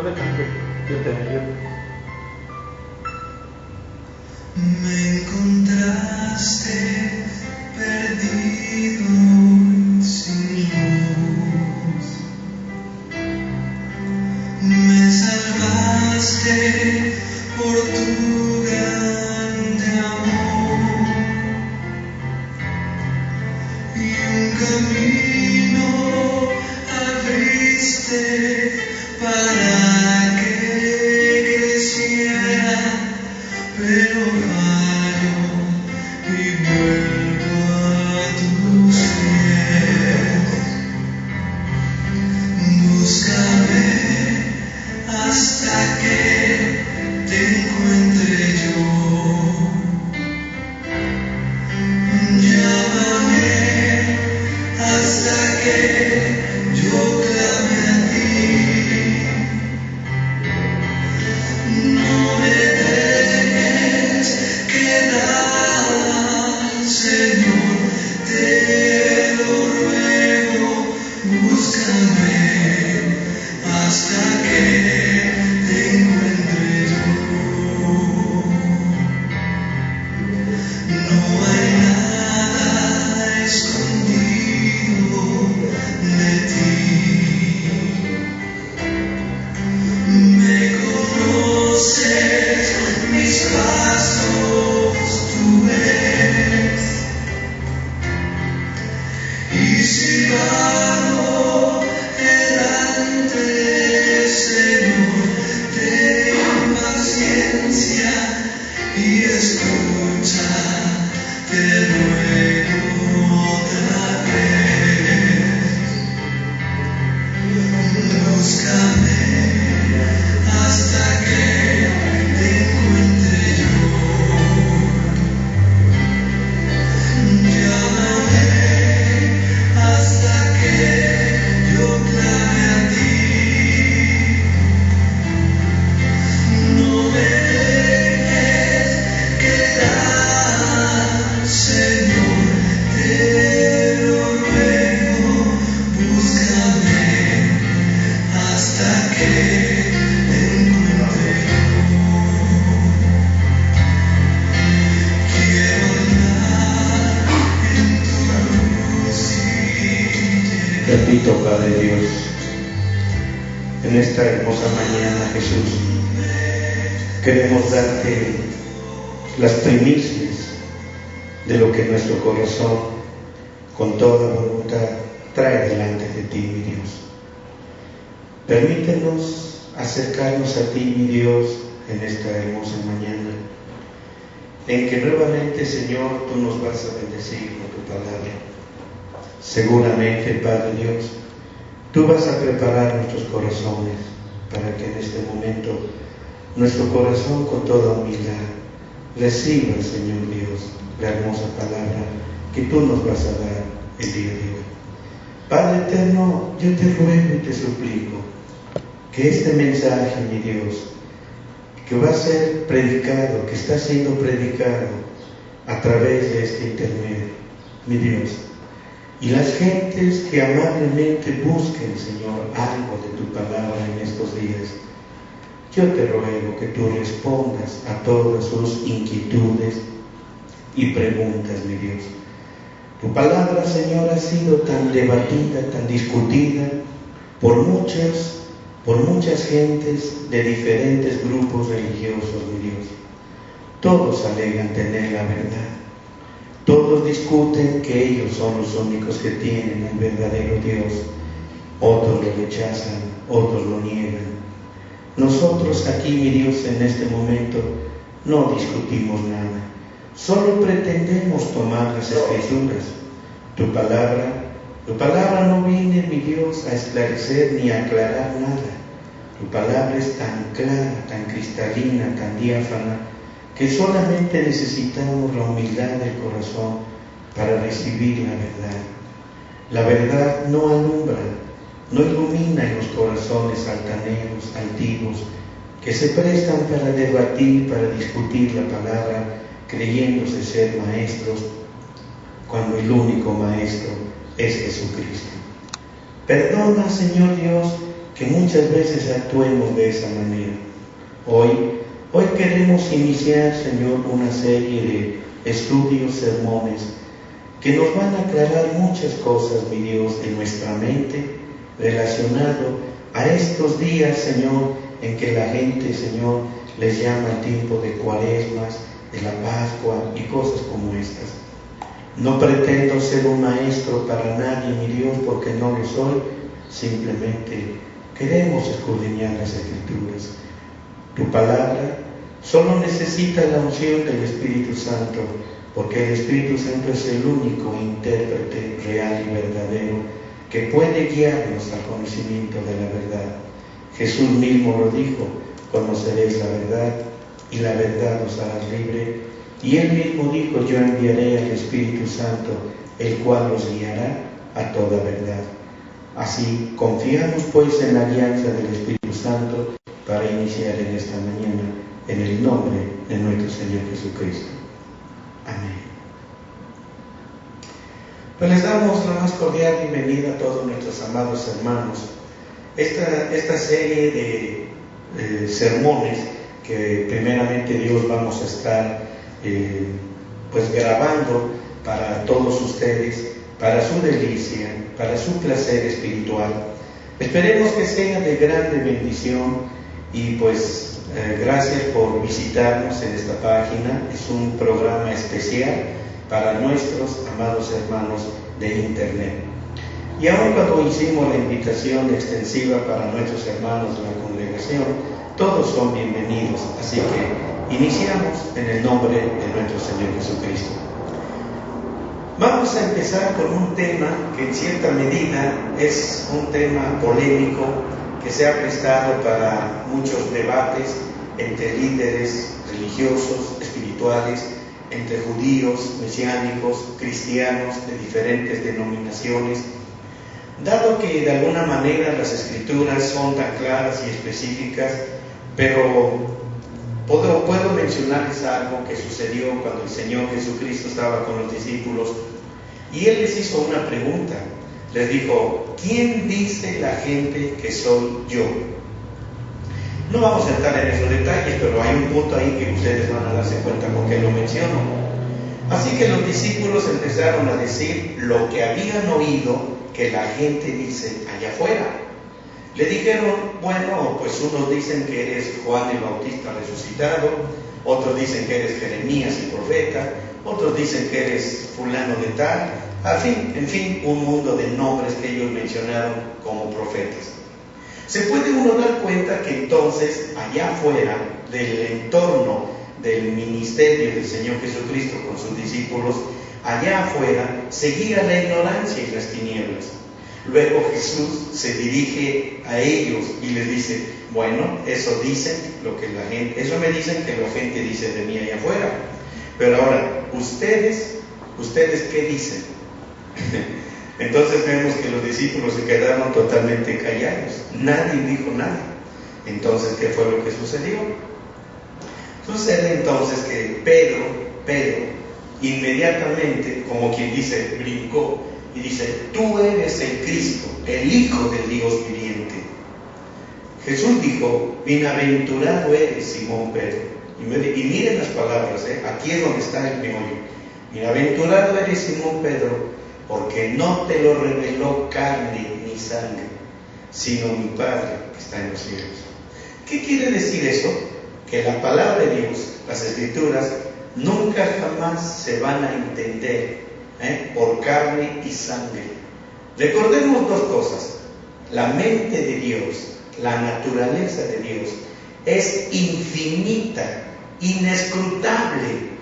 No te cantes, yo te ayudo. Me encontraste perdido sin luz, me salvaste por tu grande amor y un camino abriste para que creciera, pero fallo y vuelvo a tus pies. Búscame hasta que te encuentre yo. Llámame hasta que yo clame a ti. No me dejes quedar, Señor, te lo ruego. Búscame hasta que te encuentre yo. No hay nada escondido de ti. Me conoces mis pasos, tú ves. Y si vago delante, Señor, ten paciencia y escucha, te ruego otra vez. Búscame hasta que te encuentre yo. Llámame hasta que yo clame a ti. No me dejes quedar, Señor, te lo ruego. Búscame hasta que te encuentre yo. Quiero andar en tu luz y Repito, Padre Dios, en esta hermosa mañana, Jesús, queremos darte las primicias de lo que nuestro corazón, con toda voluntad, trae delante de ti, mi Dios. Permítenos acercarnos a ti, mi Dios, en esta hermosa mañana, en que nuevamente, Señor, tú nos vas a bendecir con tu palabra. Seguramente, Padre Dios, tú vas a preparar nuestros corazones para que en este momento nuestro corazón con toda humildad reciba, Señor Dios, la hermosa palabra que tú nos vas a dar el día de hoy. Padre eterno, yo te ruego y te suplico que este mensaje, mi Dios, que va a ser predicado, que está siendo predicado a través de este intermedio, mi Dios, y las gentes que amablemente busquen, Señor, algo de tu palabra en estos días, yo te ruego que tú respondas a todas sus inquietudes y preguntas, mi Dios. Tu palabra, Señor, ha sido tan debatida, tan discutida por muchas gentes de diferentes grupos religiosos, mi Dios. Todos alegan tener la verdad. Todos discuten que ellos son los únicos que tienen el verdadero Dios. Otros lo rechazan, otros lo niegan. Nosotros aquí, mi Dios, en este momento no discutimos nada. Solo pretendemos tomar las Escrituras. Tu palabra no viene, mi Dios, a esclarecer ni a aclarar nada. Tu palabra es tan clara, tan cristalina, tan diáfana, que solamente necesitamos la humildad del corazón para recibir la verdad. La verdad no alumbra, no ilumina en los corazones altaneros, altivos, que se prestan para debatir, para discutir la palabra, creyéndose ser maestros, cuando el único maestro es Jesucristo. Perdona, Señor Dios, que muchas veces actuemos de esa manera. Hoy queremos iniciar, Señor, una serie de estudios, sermones, que nos van a aclarar muchas cosas, mi Dios, en nuestra mente, relacionado a estos días, Señor, en que la gente, Señor, les llama el tiempo de Cuaresmas, de la Pascua y cosas como estas. No pretendo ser un maestro para nadie, mi Dios, porque no lo soy, simplemente queremos escudriñar las Escrituras. Tu palabra solo necesita la unción del Espíritu Santo, porque el Espíritu Santo es el único intérprete real y verdadero que puede guiarnos al conocimiento de la verdad. Jesús mismo lo dijo: conoceréis la verdad y la verdad os hará libre. Y Él mismo dijo: yo enviaré al Espíritu Santo, el cual os guiará a toda verdad. Así, confiamos pues en la alianza del Espíritu Santo para iniciar en esta mañana, en el nombre de nuestro Señor Jesucristo. Amén. Pues les damos la más cordial bienvenida a todos nuestros amados hermanos. Esta serie de sermones que primeramente Dios vamos a estar pues grabando para todos ustedes, para su delicia, para su placer espiritual. Esperemos que sea de grande bendición y pues gracias por visitarnos en esta página. Es un programa especial para nuestros amados hermanos de Internet. Y aun cuando hicimos la invitación extensiva para nuestros hermanos de la congregación, todos son bienvenidos. Así que iniciamos en el nombre de nuestro Señor Jesucristo. Vamos a empezar con un tema que en cierta medida es un tema polémico, que se ha prestado para muchos debates entre líderes religiosos, espirituales, entre judíos, mesiánicos, cristianos de diferentes denominaciones. Dado que de alguna manera las Escrituras son tan claras y específicas, pero puedo mencionarles algo que sucedió cuando el Señor Jesucristo estaba con los discípulos y Él les hizo una pregunta. Les dijo: ¿quién dice la gente que soy yo? No vamos a entrar en esos detalles, pero hay un punto ahí que ustedes van a darse cuenta por qué lo menciono. Así que los discípulos empezaron a decir lo que habían oído que la gente dice allá afuera. Le dijeron: bueno, pues unos dicen que eres Juan el Bautista resucitado, otros dicen que eres Jeremías el profeta, otros dicen que eres fulano de tal, en fin, un mundo de nombres que ellos mencionaron como profetas. Se puede uno dar cuenta que entonces allá afuera del entorno del ministerio del Señor Jesucristo con sus discípulos, allá afuera seguía la ignorancia y las tinieblas. Luego Jesús se dirige a ellos y les dice: bueno, eso dicen lo que la gente, eso me dicen que la gente dice de mí allá afuera, pero ahora, ¿ustedes qué dicen? Entonces vemos que los discípulos se quedaron totalmente callados, nadie dijo nada. Entonces, ¿qué fue lo que sucedió? Sucede entonces que Pedro inmediatamente, como quien dice, brincó y dice: tú eres el Cristo, el Hijo del Dios viviente. Jesús dijo: bienaventurado eres, Simón Pedro. Y miren las palabras, aquí es donde está el meollo. Bienaventurado eres, Simón Pedro, porque no te lo reveló carne ni sangre, sino mi Padre que está en los cielos. ¿Qué quiere decir eso? Que la palabra de Dios, las Escrituras, nunca jamás se van a entender por carne y sangre. Recordemos dos cosas: la mente de Dios, la naturaleza de Dios es infinita, inescrutable,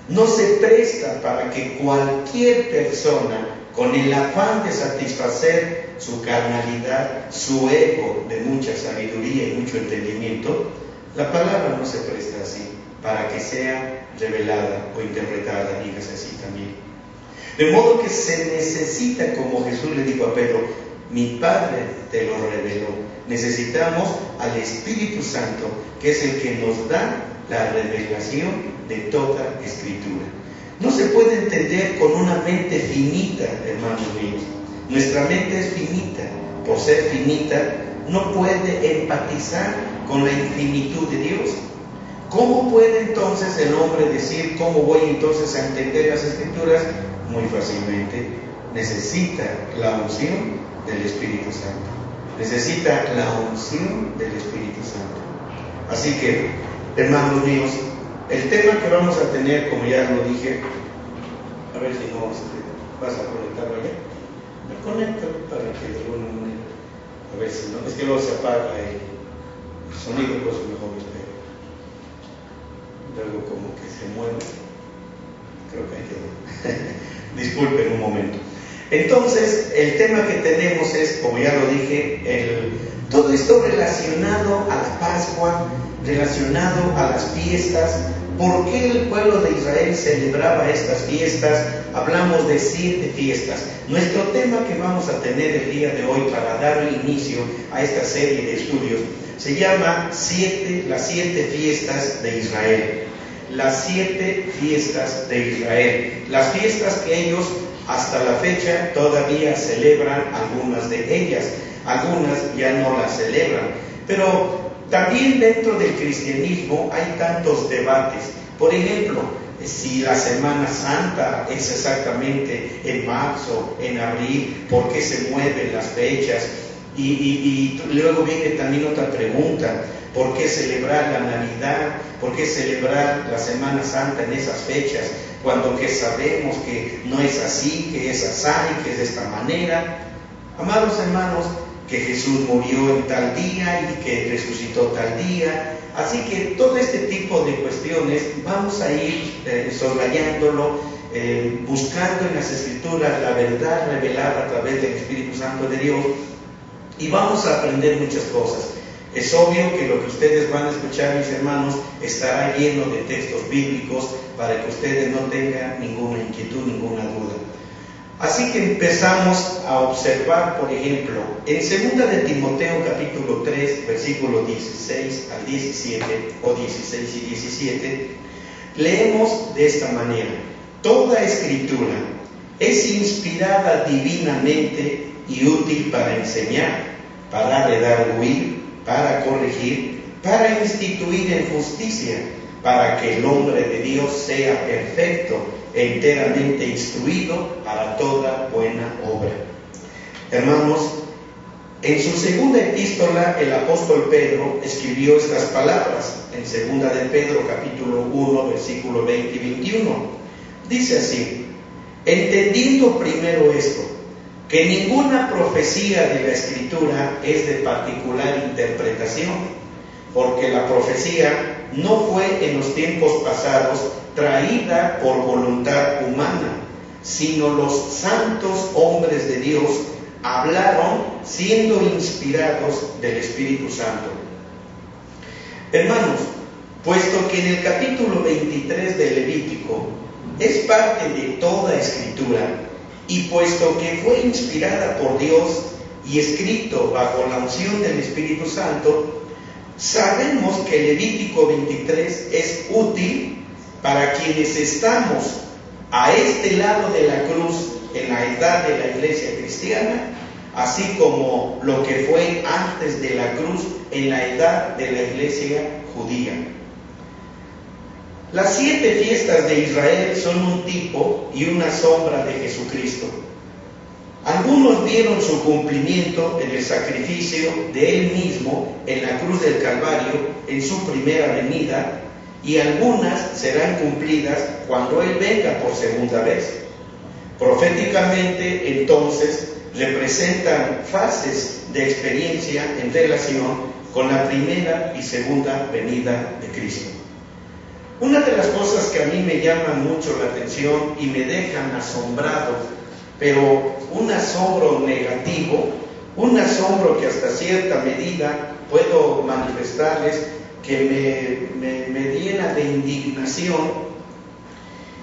no se presta para que cualquier persona, con el afán de satisfacer su carnalidad, su ego de mucha sabiduría y mucho entendimiento, la palabra no se presta así para que sea revelada o interpretada, dígase así también. De modo que se necesita, como Jesús le dijo a Pedro: mi Padre te lo reveló. Necesitamos al Espíritu Santo, que es el que nos da la revelación de toda Escritura. No se puede entender con una mente finita, hermanos míos. Nuestra mente es finita. Por ser finita, no puede empatizar con la infinitud de Dios. ¿Cómo puede entonces el hombre decir, cómo voy entonces a entender las Escrituras? Muy fácilmente, necesita la unción del Espíritu Santo. Necesita la unción del Espíritu Santo. Así que, hermanos míos, el tema que vamos a tener, como ya lo dije, a ver si no vas a conectarlo allá. Me conecto para que de alguna manera, a ver si no, es que luego se apaga el sonido, pues mejor me espero. Luego como que se mueve. Creo que hay que disculpen un momento. Entonces, el tema que tenemos es, como ya lo dije, todo esto relacionado a la Pascua, relacionado a las fiestas. ¿Por qué el pueblo de Israel celebraba estas fiestas? Hablamos de 7 fiestas. Nuestro tema que vamos a tener el día de hoy para dar inicio a esta serie de estudios se llama las 7 fiestas de Israel. Las 7 fiestas de Israel. Las fiestas que ellos hasta la fecha todavía celebran, algunas de ellas. Algunas ya no las celebran. Pero también dentro del cristianismo hay tantos debates. Por ejemplo, si la Semana Santa es exactamente en marzo, en abril, ¿por qué se mueven las fechas? Y luego viene también otra pregunta: ¿por qué celebrar la Navidad? ¿Por qué celebrar la Semana Santa en esas fechas? Cuando que sabemos que no es así, que es así, que es de esta manera. Amados hermanos, que Jesús murió en tal día y que resucitó tal día. Así que todo este tipo de cuestiones vamos a ir soslayándolo, buscando en las Escrituras la verdad revelada a través del Espíritu Santo de Dios, y vamos a aprender muchas cosas. Es obvio que lo que ustedes van a escuchar, mis hermanos, estará lleno de textos bíblicos para que ustedes no tengan ninguna inquietud, ninguna duda. Así que empezamos a observar, por ejemplo, en 2 de Timoteo capítulo 3, versículos 16 al 17, o 16 y 17, leemos de esta manera: toda escritura es inspirada divinamente y útil para enseñar, para redarguir, para corregir, para instituir en justicia, para que el hombre de Dios sea perfecto, enteramente instruido para toda buena obra. Hermanos, en su segunda epístola el apóstol Pedro escribió estas palabras en 2 de Pedro capítulo 1 versículo 20 y 21. Dice así: entendiendo primero esto, que ninguna profecía de la Escritura es de particular interpretación, porque la profecía no fue en los tiempos pasados traída por voluntad humana, sino los santos hombres de Dios hablaron siendo inspirados del Espíritu Santo. Hermanos, puesto que en el capítulo 23 de Levítico es parte de toda Escritura, y puesto que fue inspirada por Dios y escrito bajo la unción del Espíritu Santo, sabemos que Levítico 23 es útil para quienes estamos a este lado de la cruz en la edad de la iglesia cristiana, así como lo que fue antes de la cruz en la edad de la iglesia judía. Las 7 fiestas de Israel son un tipo y una sombra de Jesucristo. Algunos vieron su cumplimiento en el sacrificio de Él mismo en la cruz del Calvario en su primera venida, y algunas serán cumplidas cuando Él venga por segunda vez. Proféticamente, entonces, representan fases de experiencia en relación con la primera y segunda venida de Cristo. Una de las cosas que a mí me llaman mucho la atención y me dejan asombrado, pero un asombro negativo, un asombro que hasta cierta medida puedo manifestarles que me llena de indignación,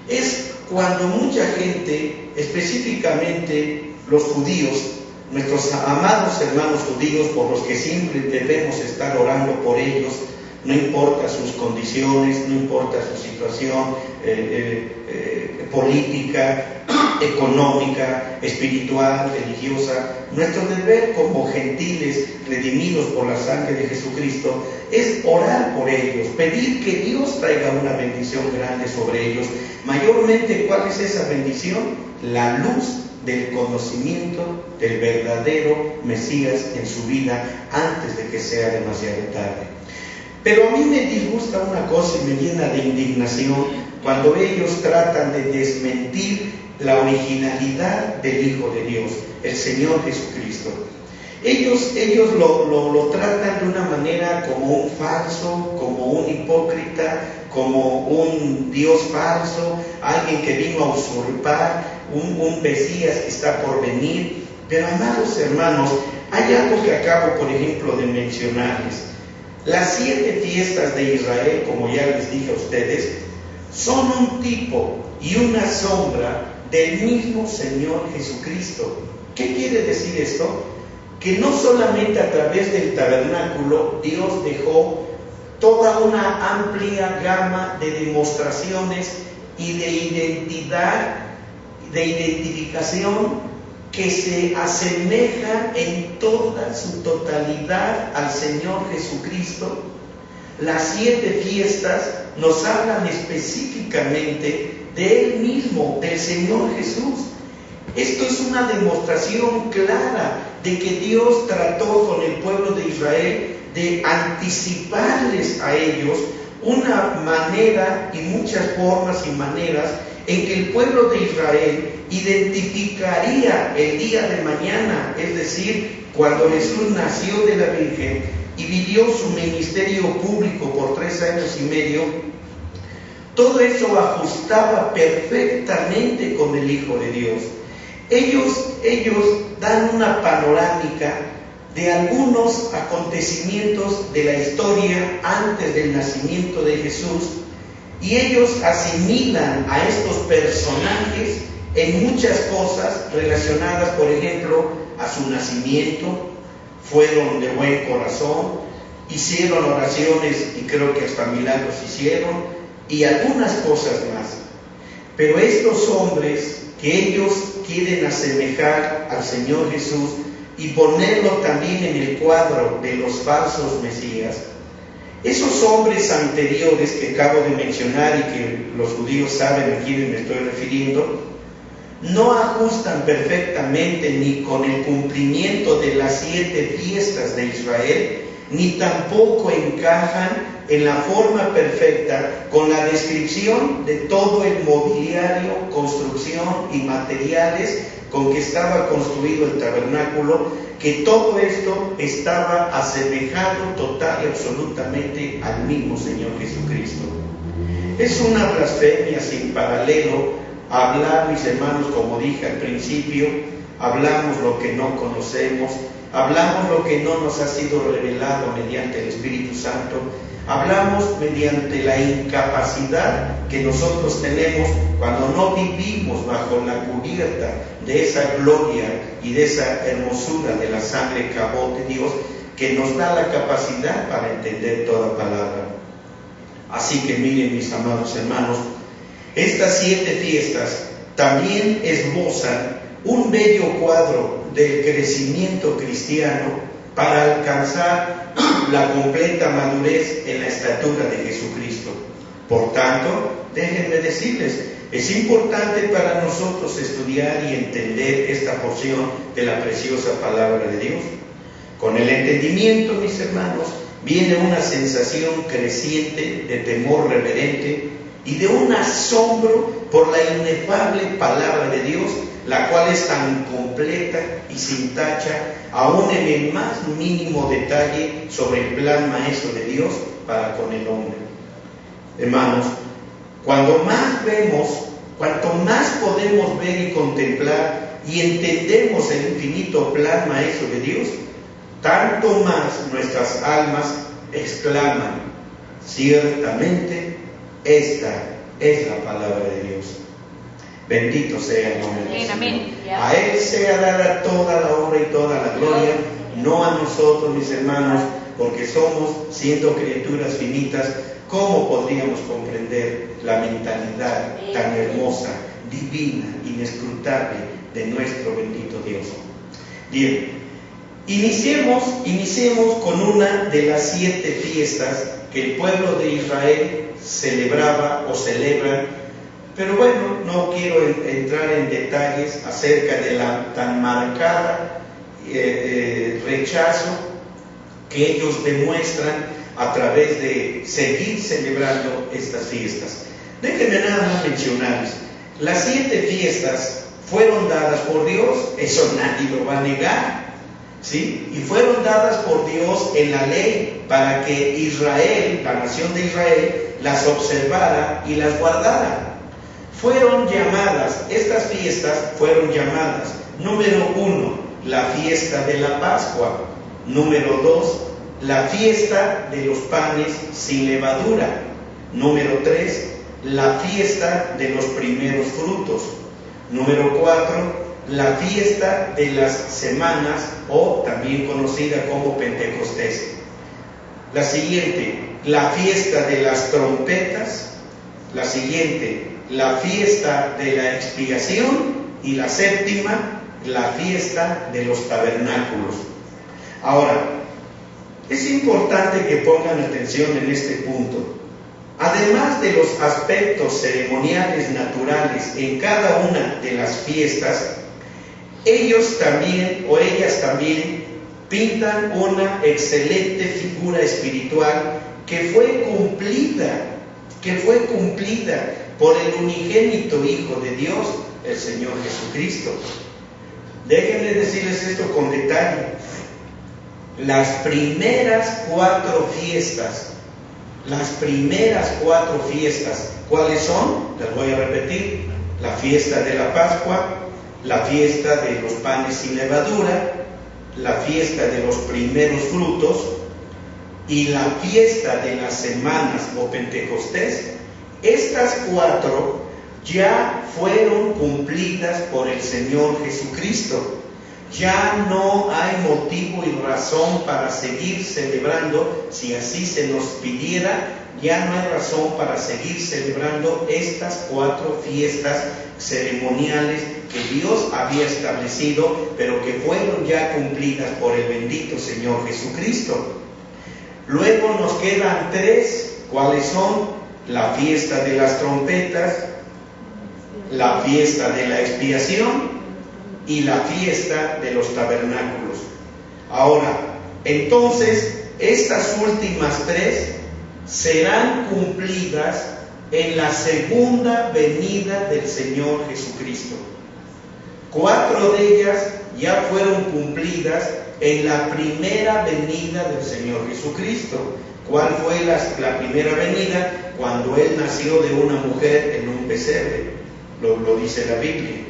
es cuando mucha gente, específicamente los judíos, nuestros amados hermanos judíos, por los que siempre debemos estar orando por ellos, no importa sus condiciones, no importa su situación política, económica, espiritual, religiosa. Nuestro deber como gentiles redimidos por la sangre de Jesucristo es orar por ellos, pedir que Dios traiga una bendición grande sobre ellos. Mayormente, ¿cuál es esa bendición? La luz del conocimiento del verdadero Mesías en su vida antes de que sea demasiado tarde. Pero a mí me disgusta una cosa y me llena de indignación cuando ellos tratan de desmentir la originalidad del Hijo de Dios, el Señor Jesucristo. Ellos lo tratan de una manera como un falso, como un hipócrita, como un Dios falso, alguien que vino a usurpar, un Mesías que está por venir. Pero amados hermanos, hay algo que acabo, por ejemplo, de mencionarles. Las 7 fiestas de Israel, como ya les dije a ustedes, son un tipo y una sombra del mismo Señor Jesucristo. ¿Qué quiere decir esto? Que no solamente a través del tabernáculo Dios dejó toda una amplia gama de demostraciones y de identidad, de identificación que se asemeja en toda su totalidad al Señor Jesucristo. Las 7 fiestas nos hablan específicamente de Él mismo, del Señor Jesús. Esto es una demostración clara de que Dios trató con el pueblo de Israel de anticiparles a ellos una manera y muchas formas y maneras en que el pueblo de Israel identificaría el día de mañana, es decir, cuando Jesús nació de la Virgen y vivió su ministerio público por 3 años y medio. Todo eso ajustaba perfectamente con el Hijo de Dios. Ellos dan una panorámica de algunos acontecimientos de la historia antes del nacimiento de Jesús, y ellos asimilan a estos personajes en muchas cosas relacionadas, por ejemplo, a su nacimiento. Fueron de buen corazón, hicieron oraciones y creo que hasta milagros hicieron, y algunas cosas más. Pero estos hombres que ellos quieren asemejar al Señor Jesús y ponerlo también en el cuadro de los falsos mesías, esos hombres anteriores que acabo de mencionar y que los judíos saben a quiénes me estoy refiriendo, no ajustan perfectamente ni con el cumplimiento de las 7 fiestas de Israel, ni tampoco encajan en la forma perfecta con la descripción de todo el mobiliario, construcción y materiales con que estaba construido el tabernáculo, que todo esto estaba asemejado total y absolutamente al mismo Señor Jesucristo. Es una blasfemia sin paralelo hablar, mis hermanos, como dije al principio, hablamos lo que no conocemos, hablamos lo que no nos ha sido revelado mediante el Espíritu Santo, hablamos mediante la incapacidad que nosotros tenemos cuando no vivimos bajo la cubierta de esa gloria y de esa hermosura de la sangre cabot de Dios, que nos da la capacidad para entender toda palabra. Así que miren, mis amados hermanos, estas 7 fiestas también esbozan un bello cuadro del crecimiento cristiano para alcanzar la completa madurez en la estatura de Jesucristo. Por tanto, déjenme decirles, es importante para nosotros estudiar y entender esta porción de la preciosa palabra de Dios. Con el entendimiento, mis hermanos, viene una sensación creciente de temor reverente y de un asombro por la inefable palabra de Dios, la cual es tan completa y sin tacha, aún en el más mínimo detalle sobre el plan maestro de Dios para con el hombre. Hermanos, cuanto más podemos ver y contemplar y entendemos el infinito plan maestro de Dios, tanto más nuestras almas exclaman: ciertamente esta es la palabra de Dios. Bendito sea el nombre del Señor. A Él sea dada toda la honra y toda la gloria, no a nosotros, mis hermanos, porque somos, siendo criaturas finitas, ¿cómo podríamos comprender la mentalidad tan hermosa divina, inescrutable de nuestro bendito Dios. Bien, iniciemos con una de las 7 fiestas que el pueblo de Israel celebraba o celebra, pero bueno, no quiero entrar en detalles acerca de la tan marcada rechazo que ellos demuestran a través de seguir celebrando estas fiestas. Déjenme nada más mencionarles, las 7 fiestas fueron dadas por Dios, eso nadie lo va a negar, ¿sí? Y fueron dadas por Dios en la ley para que Israel, la nación de Israel, las observara y las guardara. Fueron llamadas, estas fiestas fueron llamadas, número 1, la fiesta de la Pascua, número 2, la fiesta de los panes sin levadura, número 3, la fiesta de los primeros frutos, número 4, la fiesta de las semanas, o también conocida como Pentecostés. La siguiente, la fiesta de las trompetas. La siguiente, la fiesta de la expiación. Y la séptima, la fiesta de los tabernáculos. Ahora, es importante que pongan atención en este punto. Además de los aspectos ceremoniales naturales en cada una de las fiestas, ellos también o ellas también pintan una excelente figura espiritual que fue cumplida por el unigénito Hijo de Dios, el Señor Jesucristo. Déjenme decirles esto con detalle. Las primeras 4 fiestas, ¿cuáles son? Las voy a repetir. La fiesta de la Pascua, la fiesta de los panes sin levadura, la fiesta de los primeros frutos y la fiesta de las semanas o Pentecostés. Estas 4 ya fueron cumplidas por el Señor Jesucristo. Ya no hay motivo y razón para seguir celebrando, si así se nos pidiera, ya no hay razón para seguir celebrando estas 4 fiestas ceremoniales que Dios había establecido, pero que fueron ya cumplidas por el bendito Señor Jesucristo. Luego nos quedan 3, ¿cuáles son? La fiesta de las trompetas, la fiesta de la expiación y la fiesta de los tabernáculos. Ahora, entonces, estas últimas 3 serán cumplidas en la segunda venida del Señor Jesucristo. 4 de ellas ya fueron cumplidas en la primera venida del Señor Jesucristo. ¿Cuál fue la primera venida? Cuando Él nació de una mujer en un pesebre, lo dice la Biblia.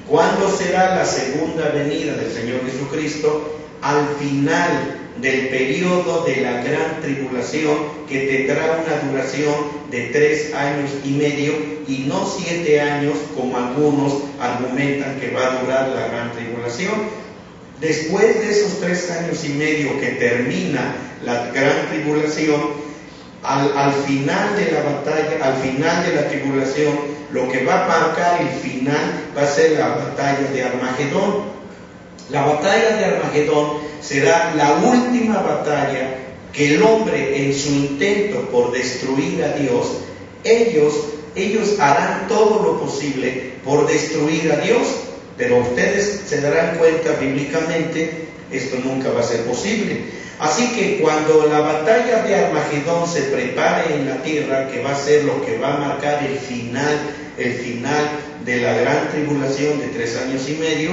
¿Cuándo será la segunda venida del Señor Jesucristo? Al final del periodo de la gran tribulación, que tendrá una duración de 3 años y medio y no 7 años como algunos argumentan que va a durar la gran tribulación. Después de esos 3 años y medio que termina la gran tribulación, al final de la batalla, al final de la tribulación, lo que va a marcar el final va a ser la batalla de Armagedón. La batalla de Armagedón será la última batalla que el hombre, en su intento por destruir a Dios, ellos harán todo lo posible por destruir a Dios, pero ustedes se darán cuenta bíblicamente, esto nunca va a ser posible. Así que cuando la batalla de Armagedón se prepare en la tierra, que va a ser lo que va a marcar el final de la gran tribulación de 3 años y medio,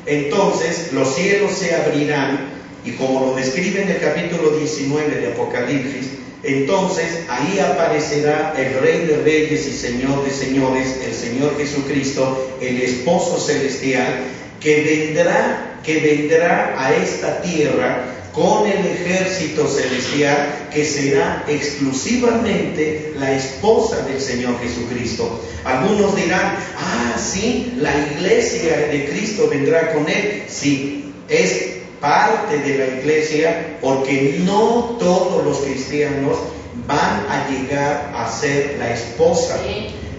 entonces los cielos se abrirán, y como lo describe en el capítulo 19 de Apocalipsis, entonces ahí aparecerá el Rey de Reyes y Señor de Señores, el Señor Jesucristo, el esposo celestial, que vendrá a esta tierra con el ejército celestial, que será exclusivamente la esposa del Señor Jesucristo. Algunos dirán, sí, la iglesia de Cristo vendrá con él. Sí, es parte de la iglesia, porque no todos los cristianos van a llegar a ser la esposa.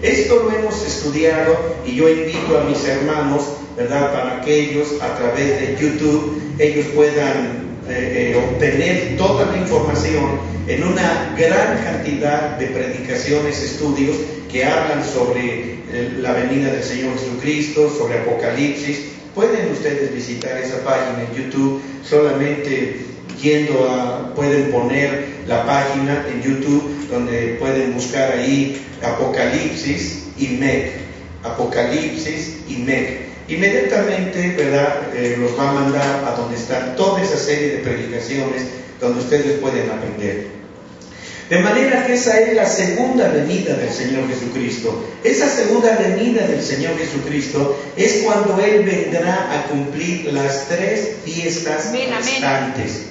Esto lo hemos estudiado y yo invito a mis hermanos, ¿verdad?, para que ellos a través de YouTube ellos puedan obtener toda la información en una gran cantidad de predicaciones, estudios que hablan sobre la venida del Señor Jesucristo, sobre Apocalipsis. Pueden ustedes visitar esa página en YouTube, solamente pueden poner la página en YouTube donde pueden buscar ahí Apocalipsis y MEC, Apocalipsis y MEC. Inmediatamente, ¿verdad?, los va a mandar a donde está toda esa serie de predicaciones donde ustedes pueden aprender. De manera que esa es la segunda venida del Señor Jesucristo. Esa segunda venida del Señor Jesucristo es cuando Él vendrá a cumplir las 3 fiestas restantes.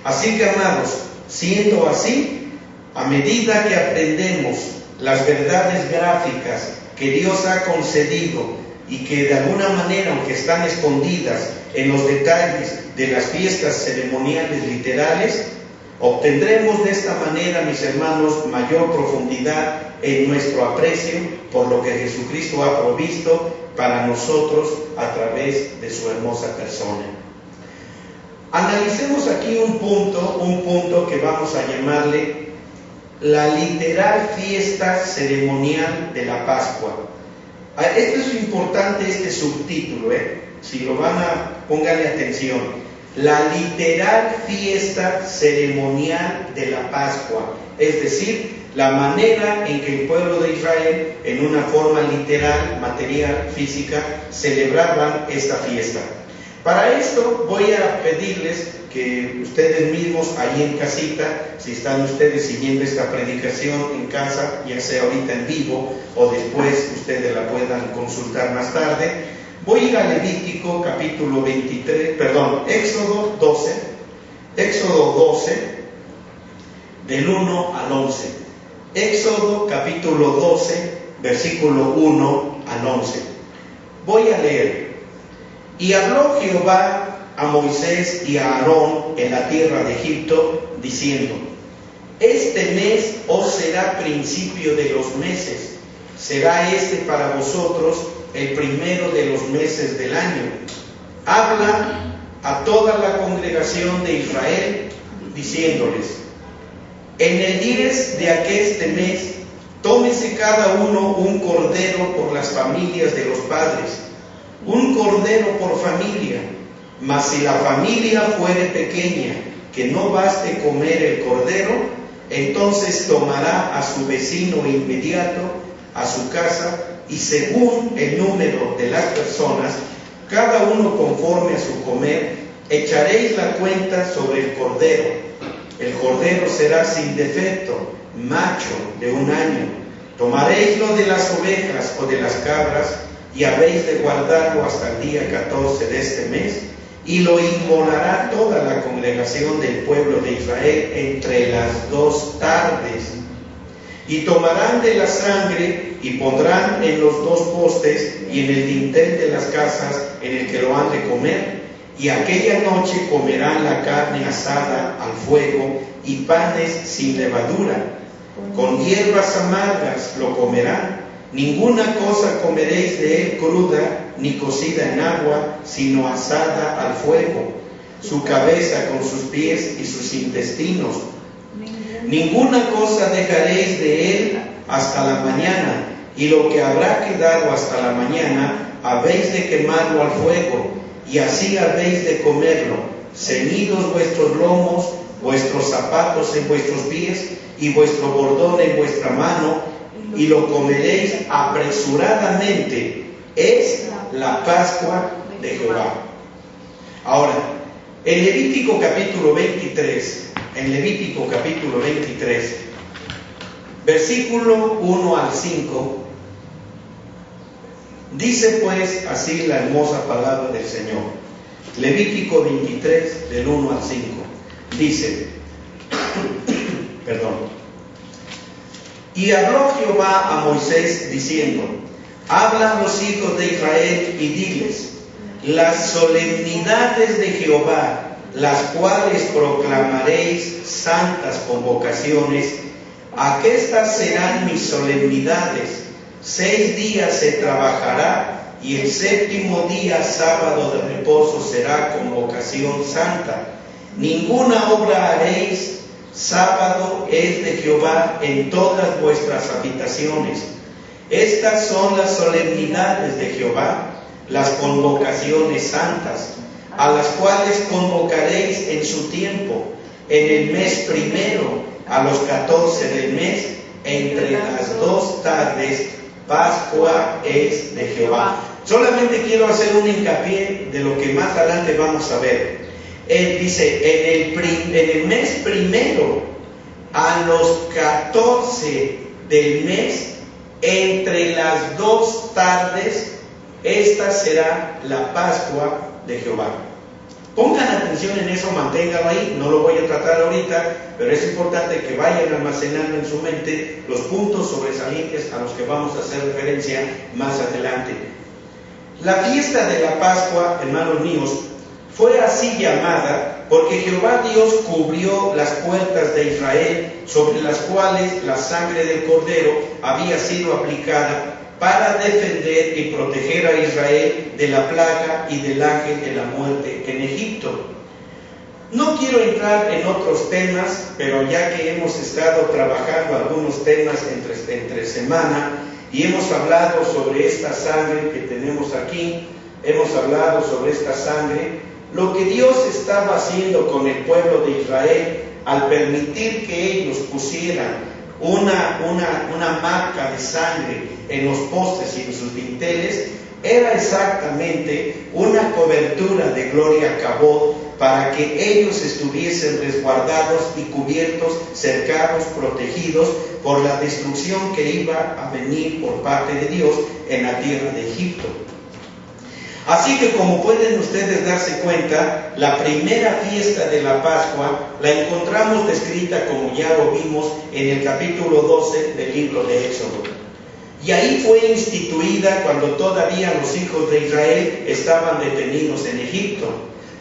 Así que, amados, siendo así, a medida que aprendemos las verdades gráficas que Dios ha concedido y que de alguna manera, aunque están escondidas en los detalles de las fiestas ceremoniales literales, obtendremos de esta manera, mis hermanos, mayor profundidad en nuestro aprecio por lo que Jesucristo ha provisto para nosotros a través de su hermosa persona. Analicemos aquí un punto que vamos a llamarle la literal fiesta ceremonial de la Pascua. Esto es importante, este subtítulo, si lo van a, pónganle atención. La literal fiesta ceremonial de la Pascua, es decir, la manera en que el pueblo de Israel, en una forma literal, material, física, celebraban esta fiesta. Para esto voy a pedirles que ustedes mismos ahí en casita, si están ustedes siguiendo esta predicación en casa, ya sea ahorita en vivo o después ustedes la puedan consultar más tarde, voy a ir a Levítico capítulo 23, Éxodo 12, del 1 al 11. Éxodo capítulo 12, versículo 1 al 11. Voy a leer. Y habló Jehová a Moisés y a Aarón en la tierra de Egipto, diciendo: este mes os será principio de los meses, será este para vosotros el primero de los meses del año. Habla a toda la congregación de Israel, diciéndoles: en el 10 de aqueste mes, tómese cada uno un cordero por las familias de los padres, un cordero por familia. Mas si la familia fuere pequeña, que no baste comer el cordero, entonces tomará a su vecino inmediato a su casa, y según el número de las personas, cada uno conforme a su comer, echaréis la cuenta sobre el cordero. El cordero será sin defecto, macho de 1 año. Tomaréis lo de las ovejas o de las cabras, y habéis de guardarlo hasta el día 14 de este mes, y lo inmolará toda la congregación del pueblo de Israel entre las 2 tardes. Y tomarán de la sangre y pondrán en los 2 postes y en el dintel de las casas en el que lo han de comer, y aquella noche comerán la carne asada al fuego y panes sin levadura, con hierbas amargas lo comerán. Ninguna cosa comeréis de él cruda, ni cocida en agua, sino asada al fuego, su cabeza con sus pies y sus intestinos. Ninguna cosa dejaréis de él hasta la mañana, y lo que habrá quedado hasta la mañana habéis de quemarlo al fuego, y así habéis de comerlo, ceñidos vuestros lomos, vuestros zapatos en vuestros pies, y vuestro bordón en vuestra mano, y lo comeréis apresuradamente. Es la Pascua de Jehová. Ahora, en Levítico capítulo 23, versículo 1 al 5, dice pues así la hermosa palabra del Señor. Levítico 23, del 1 al 5, dice, y habló Jehová a Moisés diciendo: habla a los hijos de Israel y diles: las solemnidades de Jehová, las cuales proclamaréis santas convocaciones, Aquestas serán mis solemnidades. 6 días se trabajará y el 7º día, sábado de reposo, será convocación santa. Ninguna obra haréis. Sábado es de Jehová en todas vuestras habitaciones. Estas son las solemnidades de Jehová, las convocaciones santas, a las cuales convocaréis en su tiempo, en el mes primero, a los 14 del mes, entre las 2 tardes. Pascua es de Jehová. Solamente quiero hacer un hincapié de lo que más adelante vamos a ver. Él dice, en el mes primero, a los 14 del mes, entre las 2 tardes, esta será la Pascua de Jehová. Pongan atención en eso, manténganlo ahí, no lo voy a tratar ahorita, pero es importante que vayan almacenando en su mente los puntos sobresalientes a los que vamos a hacer referencia más adelante. La fiesta de la Pascua, hermanos míos, fue así llamada porque Jehová Dios cubrió las puertas de Israel, sobre las cuales la sangre del Cordero había sido aplicada para defender y proteger a Israel de la plaga y del ángel de la muerte en Egipto. No quiero entrar en otros temas, pero ya que hemos estado trabajando algunos temas entre semana y hemos hablado sobre esta sangre que tenemos aquí, hemos hablado sobre esta sangre, lo que Dios estaba haciendo con el pueblo de Israel al permitir que ellos pusieran una marca de sangre en los postes y en sus dinteles, era exactamente una cobertura de gloria cabot para que ellos estuviesen resguardados y cubiertos, cercados, protegidos por la destrucción que iba a venir por parte de Dios en la tierra de Egipto. Así que, como pueden ustedes darse cuenta, la primera fiesta de la Pascua la encontramos descrita, como ya lo vimos, en el capítulo 12 del libro de Éxodo. Y ahí fue instituida cuando todavía los hijos de Israel estaban detenidos en Egipto.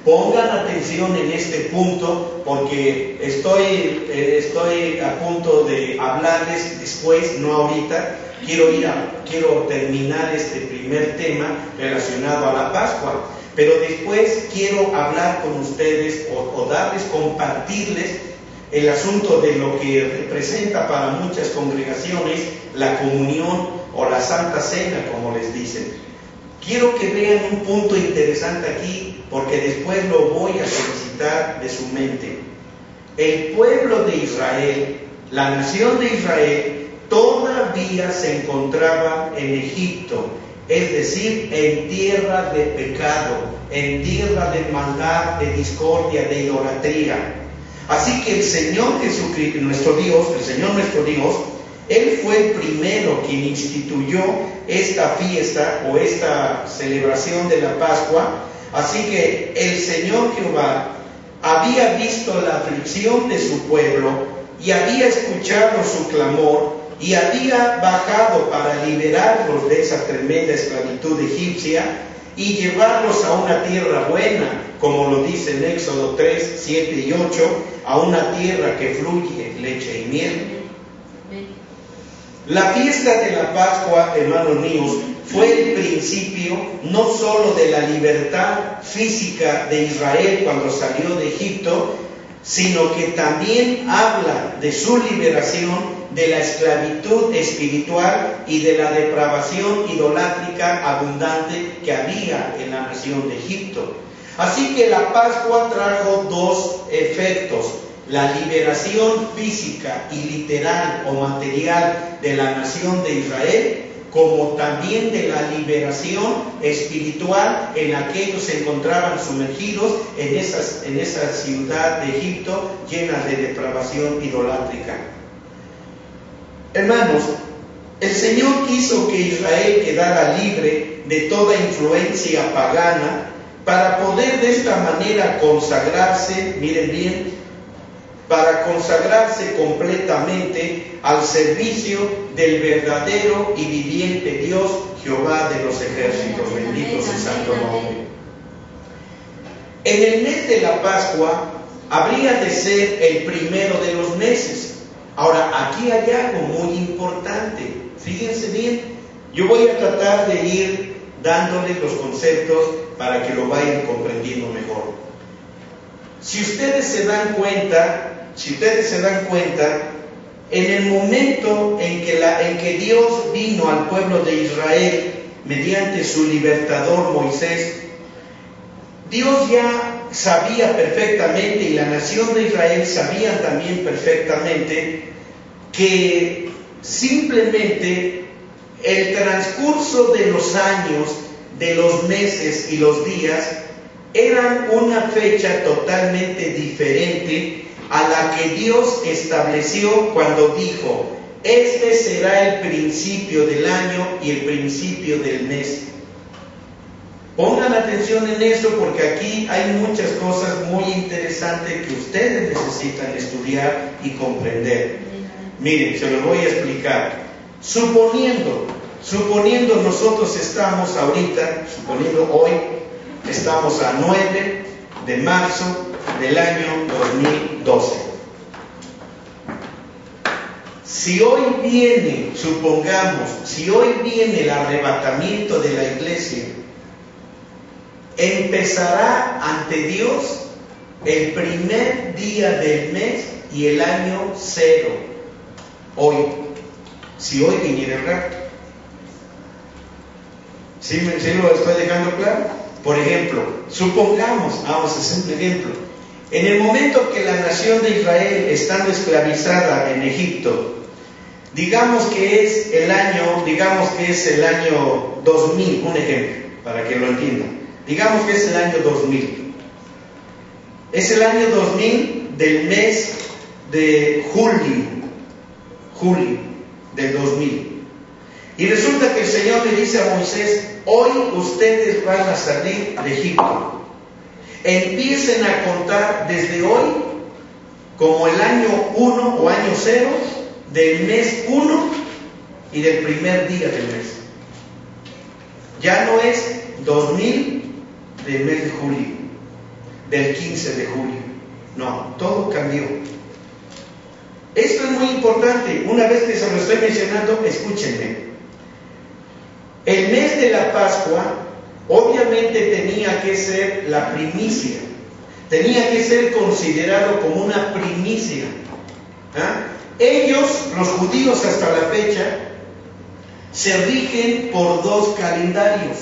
Pongan atención en este punto, porque estoy a punto de hablarles después, no ahorita. Quiero terminar este primer tema relacionado a la Pascua, pero después quiero hablar con ustedes o compartirles el asunto de lo que representa para muchas congregaciones la comunión o la Santa Cena, como les dicen. Quiero que vean un punto interesante aquí, porque después lo voy a solicitar de su mente. El pueblo de Israel, la nación de Israel, todavía se encontraba en Egipto, es decir, en tierra de pecado, en tierra de maldad, de discordia, de idolatría. Así que el Señor Jesucristo, nuestro Dios, Él fue el primero quien instituyó esta fiesta o esta celebración de la Pascua. Así que el Señor Jehová había visto la aflicción de su pueblo y había escuchado su clamor y había bajado para liberarlos de esa tremenda esclavitud egipcia y llevarlos a una tierra buena, como lo dice en Éxodo 3, 7 y 8, a una tierra que fluye leche y miel. La fiesta de la Pascua, hermanos míos, fue el principio no solo de la libertad física de Israel cuando salió de Egipto, sino que también habla de su liberación de la esclavitud espiritual y de la depravación idolátrica abundante que había en la nación de Egipto. Así que la Pascua trajo 2 efectos: la liberación física y literal o material de la nación de Israel, como también de la liberación espiritual en la que ellos se encontraban sumergidos en esa ciudad de Egipto llena de depravación idolátrica. Hermanos, el Señor quiso que Israel quedara libre de toda influencia pagana para poder de esta manera consagrarse, miren bien, para consagrarse completamente al servicio del verdadero y viviente Dios, Jehová de los ejércitos. Bendito su santo nombre. En el mes de la Pascua habría de ser el primero de los meses. Ahora, aquí hay algo muy importante. Fíjense bien, yo voy a tratar de ir dándoles los conceptos para que lo vayan comprendiendo mejor. Si ustedes se dan cuenta, en el momento en que Dios vino al pueblo de Israel mediante su libertador Moisés, Dios ya sabía perfectamente, y la nación de Israel sabía también perfectamente, que simplemente el transcurso de los años, de los meses y los días eran una fecha totalmente diferente a la que Dios estableció cuando dijo: este será el principio del año y el principio del mes. Pongan atención en eso, porque aquí hay muchas cosas muy interesantes que ustedes necesitan estudiar y comprender. Miren, se los voy a explicar. Suponiendo nosotros estamos ahorita, suponiendo hoy, estamos a 9 de marzo del año 2012. Si hoy viene, supongamos, si hoy viene el arrebatamiento de la iglesia, empezará ante Dios el primer día del mes y el año 0. Hoy, si hoy viniera el rapto. ¿Sí lo estoy dejando claro? Por ejemplo, supongamos, vamos a hacer un ejemplo. En el momento que la nación de Israel, estando esclavizada en Egipto, digamos que es el año 2000, un ejemplo, para que lo entiendan. Digamos que es el año 2000. Es el año 2000 del mes de julio del 2000. Y resulta que el Señor le dice a Moisés: hoy ustedes van a salir de Egipto. Empiecen a contar desde hoy como el año 1 o año 0 del mes 1 y del primer día del mes. Ya no es 2000 del mes de julio, del 15 de julio. No, todo cambió. Esto es muy importante. Una vez que se lo estoy mencionando, escúchenme. El mes de la Pascua obviamente tenía que ser la primicia, tenía que ser considerado como una primicia. Ellos, los judíos hasta la fecha, se rigen por 2 calendarios.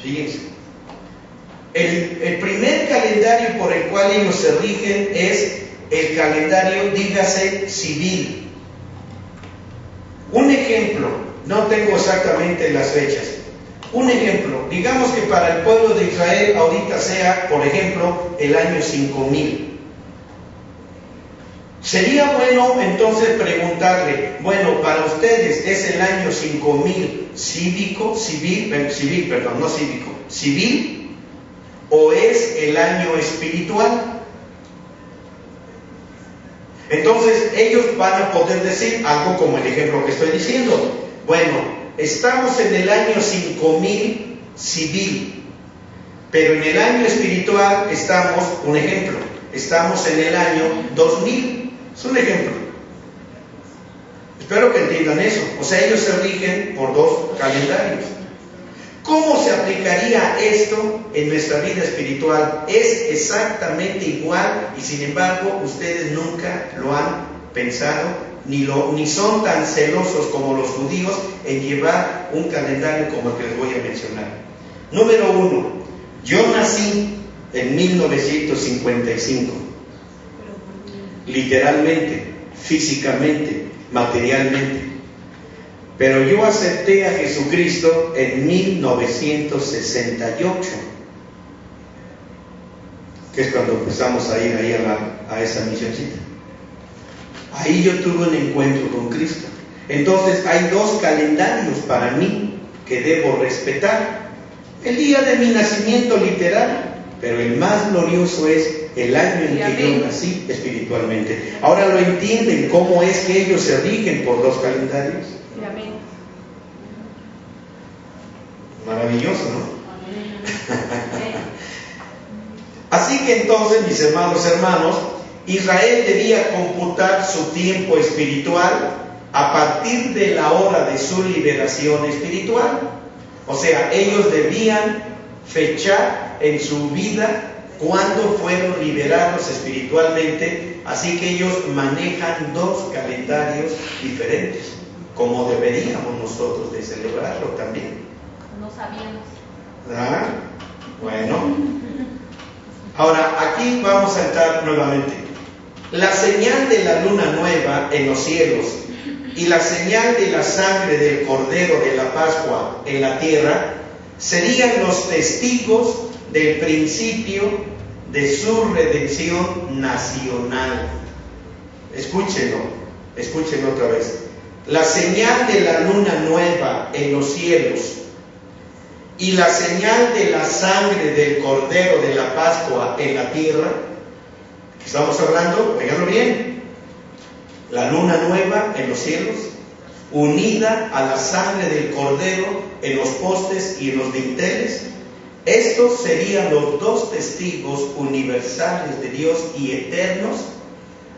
Fíjense, el primer calendario por el cual ellos se rigen es el calendario, dígase, civil. Un ejemplo, no tengo exactamente las fechas. Un ejemplo, digamos que para el pueblo de Israel ahorita sea, por ejemplo, el año 5000. Sería bueno entonces preguntarle: bueno, para ustedes es el año 5000 civil, o es el año espiritual. Entonces ellos van a poder decir algo como el ejemplo que estoy diciendo. Bueno, estamos en el año 5000 civil, pero en el año espiritual estamos, un ejemplo, estamos en el año 2000. Es un ejemplo. Espero que entiendan eso. O sea, ellos se rigen por 2 calendarios. ¿Cómo se aplicaría esto en nuestra vida espiritual? Es exactamente igual, y sin embargo ustedes nunca lo han pensado, ni son tan celosos como los judíos en llevar un calendario como el que les voy a mencionar. Número 1, yo nací en 1955, literalmente, físicamente, materialmente. Pero yo acepté a Jesucristo en 1968, que es cuando empezamos a ir ahí a esa misioncita. Ahí yo tuve un encuentro con Cristo. Entonces hay 2 calendarios para mí que debo respetar. El día de mi nacimiento literal, pero el más glorioso es el año en que yo nací espiritualmente. Ahora lo entienden, cómo es que ellos se rigen por 2 calendarios. Amén. Maravilloso, ¿no? Así que entonces, mis hermanos, Israel debía computar su tiempo espiritual a partir de la hora de su liberación espiritual. O sea, ellos debían fechar en su vida cuando fueron liberados espiritualmente, así que ellos manejan dos calendarios diferentes, como deberíamos nosotros de celebrarlo también. No sabíamos. ¿Ah? Bueno, ahora aquí vamos a entrar nuevamente. La señal de la luna nueva en los cielos y la señal de la sangre del Cordero de la Pascua en la tierra serían los testigos del principio de su redención nacional. Escúchenlo otra vez. La señal de la luna nueva en los cielos y la señal de la sangre del Cordero de la Pascua en la tierra, que estamos hablando, oiganlo bien, la luna nueva en los cielos, unida a la sangre del Cordero en los postes y en los dinteles, estos serían los dos testigos universales de Dios y eternos,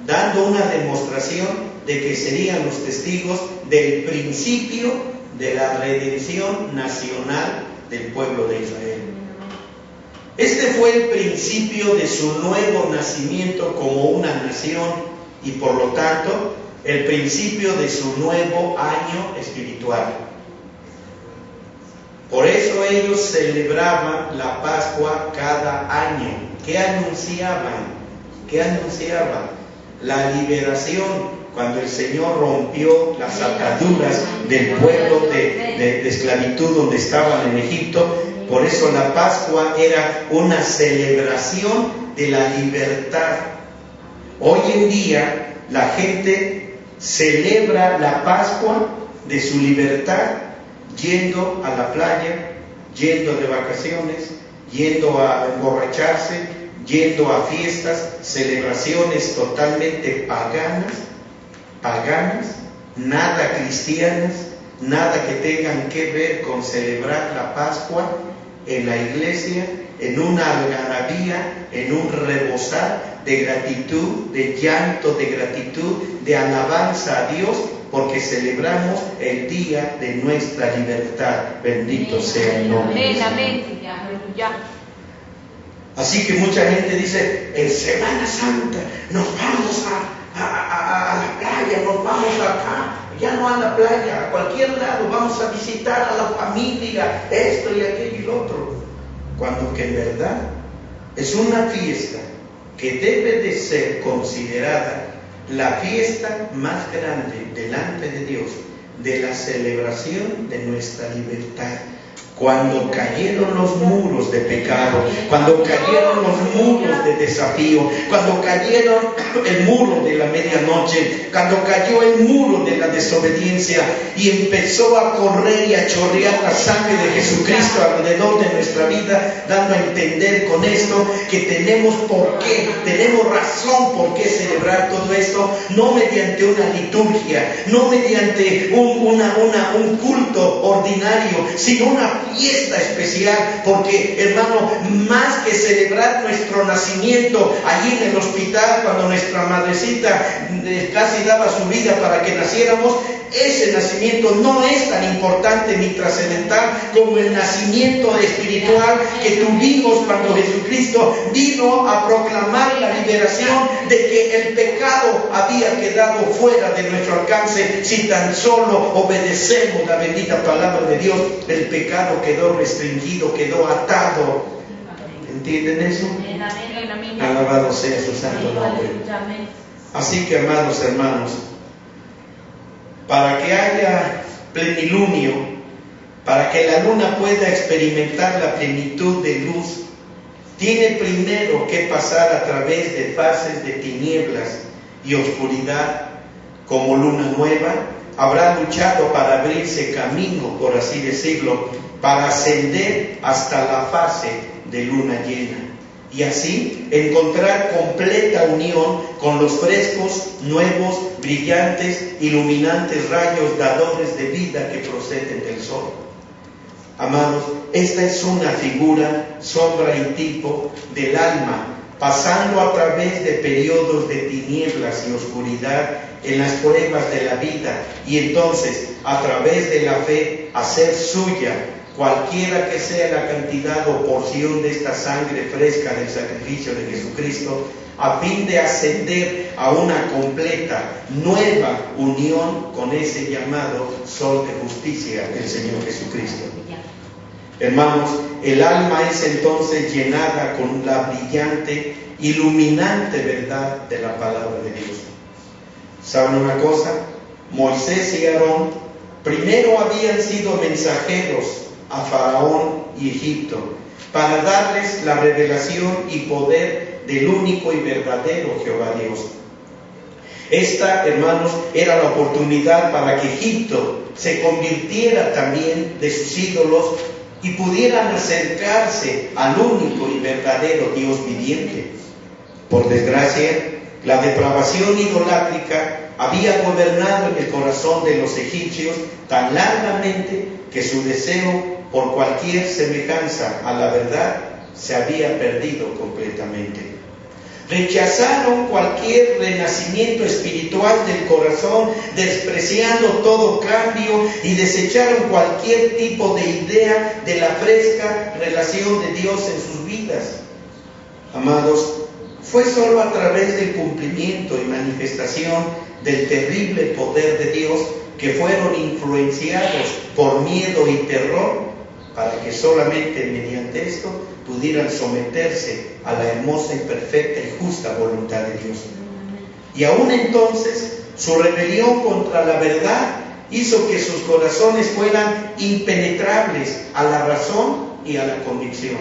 dando una demostración de que serían los testigos del principio de la redención nacional del pueblo de Israel. Este fue el principio de su nuevo nacimiento como una nación y por lo tanto el principio de su nuevo año espiritual. Por eso ellos celebraban la Pascua cada año. ¿Qué anunciaban? La liberación, cuando el Señor rompió las ataduras del pueblo de esclavitud donde estaban en Egipto. Por eso la Pascua era una celebración de la libertad. Hoy en día la gente celebra la Pascua de su libertad yendo a la playa, yendo de vacaciones, yendo a emborracharse, yendo a fiestas, celebraciones totalmente paganas, nada cristianas, nada que tengan que ver con celebrar la Pascua en la iglesia, en una algarabía, en un rebosar de gratitud, de llanto, de gratitud, de alabanza a Dios, porque celebramos el día de nuestra libertad. Bendito sea el nombre de Dios. Aleluya. Así que mucha gente dice, en Semana Santa nos vamos a la playa, nos vamos acá, ya no a la playa, a cualquier lado, vamos a visitar a la familia, esto y aquello y lo otro. Cuando que en verdad es una fiesta que debe de ser considerada la fiesta más grande delante de Dios, de la celebración de nuestra libertad. Cuando cayeron los muros de pecado, cuando cayeron los muros de desafío, cuando cayeron el muro de la medianoche, cuando cayó el muro de la desobediencia y empezó a correr y a chorrear la sangre de Jesucristo alrededor de nuestra vida, dando a entender con esto que tenemos razón por qué celebrar todo esto, no mediante una liturgia, no mediante un culto ordinario, sino una fiesta especial, porque hermano, más que celebrar nuestro nacimiento allí en el hospital, cuando nuestra madrecita casi daba su vida para que naciéramos, ese nacimiento no es tan importante ni trascendental como el nacimiento espiritual que tuvimos cuando Jesucristo vino a proclamar la liberación de que el pecado había quedado fuera de nuestro alcance. Si tan solo obedecemos la bendita palabra de Dios, el pecado quedó restringido, quedó atado. ¿Entienden eso? Alabado sea su santo nombre. Así que, amados hermanos, para que haya plenilunio, para que la luna pueda experimentar la plenitud de luz, tiene primero que pasar a través de fases de tinieblas y oscuridad. Como luna nueva, habrá luchado para abrirse camino, por así decirlo, para ascender hasta la fase de luna llena, y así encontrar completa unión con los frescos, nuevos, brillantes, iluminantes rayos dadores de vida que proceden del sol. Amados, esta es una figura, sombra y tipo del alma pasando a través de periodos de tinieblas y oscuridad en las pruebas de la vida, y entonces a través de la fe hacer suya cualquiera que sea la cantidad o porción de esta sangre fresca del sacrificio de Jesucristo, a fin de ascender a una completa, nueva unión con ese llamado sol de justicia del Señor Jesucristo. Hermanos, el alma es entonces llenada con la brillante, iluminante verdad de la palabra de Dios. ¿Saben una cosa? Moisés y Aarón primero habían sido mensajeros a Faraón y Egipto para darles la revelación y poder del único y verdadero Jehová Dios. Esta, hermanos, era la oportunidad para que Egipto se convirtiera también de sus ídolos y pudieran acercarse al único y verdadero Dios viviente. Por desgracia, la depravación idolátrica había gobernado en el corazón de los egipcios tan largamente que su deseo por cualquier semejanza a la verdad se había perdido completamente. Rechazaron cualquier renacimiento espiritual del corazón, despreciando todo cambio, y desecharon cualquier tipo de idea de la fresca relación de Dios en sus vidas. Amados, fue solo a través del cumplimiento y manifestación del terrible poder de Dios que fueron influenciados por miedo y terror, para que solamente mediante esto pudieran someterse a la hermosa y perfecta y justa voluntad de Dios. Y aún entonces, su rebelión contra la verdad hizo que sus corazones fueran impenetrables a la razón y a la convicción.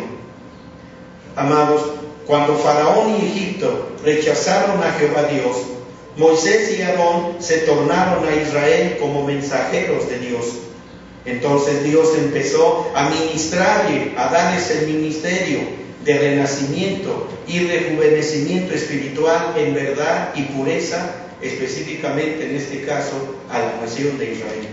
Amados, cuando Faraón y Egipto rechazaron a Jehová Dios, Moisés y Aarón se tornaron a Israel como mensajeros de Dios. Entonces Dios empezó a ministrarle, a darles el ministerio de renacimiento y rejuvenecimiento espiritual en verdad y pureza, específicamente en este caso a la nación de Israel.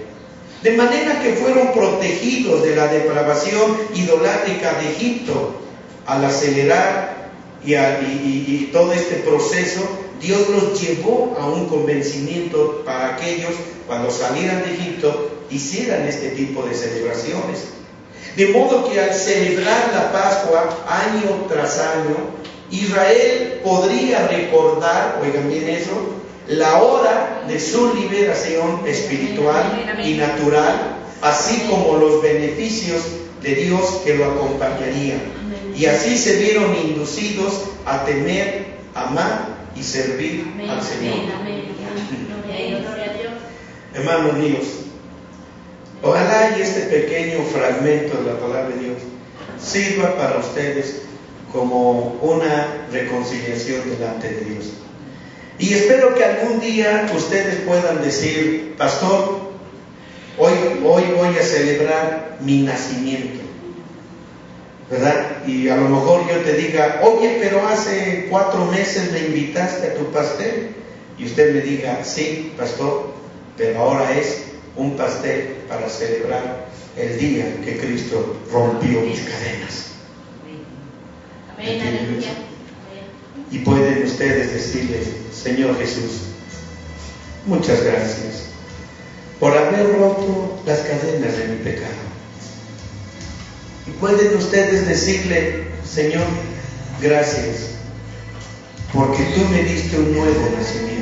De manera que fueron protegidos de la depravación idolátrica de Egipto. Al acelerar y todo este proceso, Dios los llevó a un convencimiento para aquellos, cuando salieran de Egipto, hicieran este tipo de celebraciones. De modo que al celebrar la Pascua año tras año, Israel podría recordar, oigan bien eso, la hora de su liberación espiritual y natural, así como los beneficios de Dios que lo acompañarían. Y así se vieron inducidos a temer, amar y servir al Señor. Hermanos míos, ojalá y este pequeño fragmento de la palabra de Dios sirva para ustedes como una reconciliación delante de Dios. Y espero que algún día ustedes puedan decir: pastor, hoy voy a celebrar mi nacimiento, ¿verdad? Y a lo mejor yo te diga: oye, pero hace 4 meses me invitaste a tu pastel. Y usted me diga: sí, pastor, pero ahora es un pastel para celebrar el día que Cristo rompió mis cadenas. Amén. Y pueden ustedes decirle: Señor Jesús, muchas gracias por haber roto las cadenas de mi pecado. Y pueden ustedes decirle: Señor, gracias porque tú me diste un nuevo nacimiento.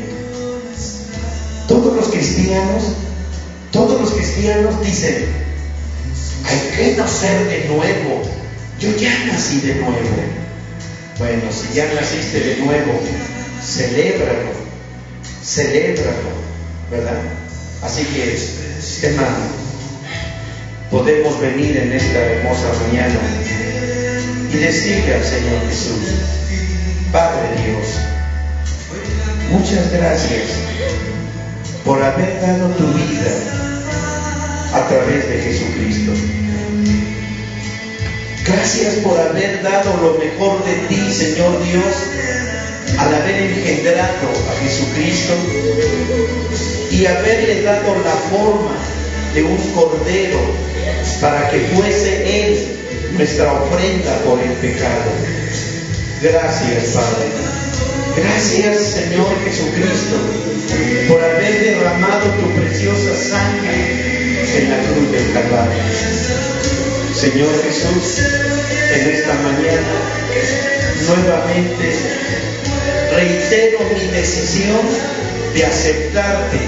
Todos los cristianos dicen: hay que nacer de nuevo. Yo ya nací de nuevo. Bueno, si ya naciste de nuevo, celébralo, ¿verdad? Así que, hermano, podemos venir en esta hermosa mañana y decirle al Señor Jesús: Padre Dios, muchas gracias por haber dado tu vida a través de Jesucristo. Gracias por haber dado lo mejor de ti, Señor Dios, al haber engendrado a Jesucristo y haberle dado la forma de un cordero para que fuese Él nuestra ofrenda por el pecado. Gracias, Padre. Gracias, Señor Jesucristo, por haber derramado tu preciosa sangre en la cruz del Calvario. Señor Jesús, en esta mañana nuevamente reitero mi decisión de aceptarte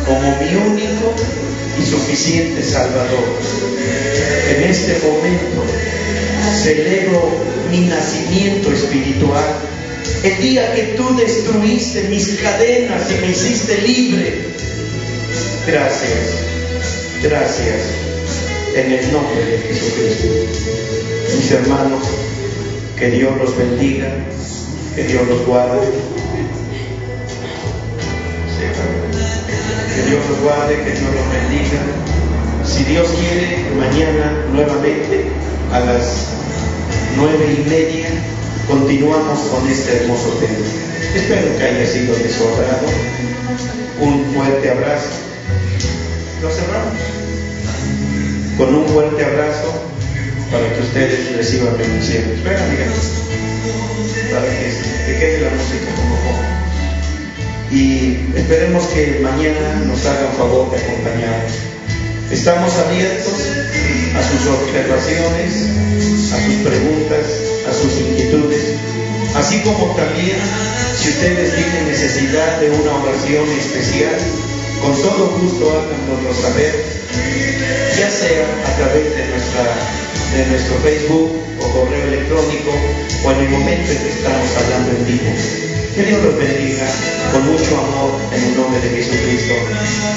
como mi único y suficiente Salvador. En este momento celebro mi nacimiento espiritual, el día que tú destruiste mis cadenas y me hiciste libre. Gracias, gracias, en el nombre de Jesucristo. Mis hermanos, que Dios los bendiga, que Dios los guarde. Que Dios los guarde, que Dios los bendiga. Si Dios quiere, mañana nuevamente a las 9:30 continuamos con este hermoso tema. Espero que haya sido de su agrado. Un fuerte abrazo. ¿Lo cerramos? Con un fuerte abrazo para que ustedes reciban bendición. Espera, mira, para que quede la música como poco. Y esperemos que mañana nos hagan favor de acompañarnos. Estamos abiertos a sus observaciones, a sus preguntas, a sus inquietudes, así como también si ustedes tienen necesidad de una oración especial, con todo gusto háganoslo saber, ya sea a través de nuestro Facebook o correo electrónico o en el momento en que estamos hablando en vivo. Que Dios los bendiga con mucho amor en el nombre de Jesucristo.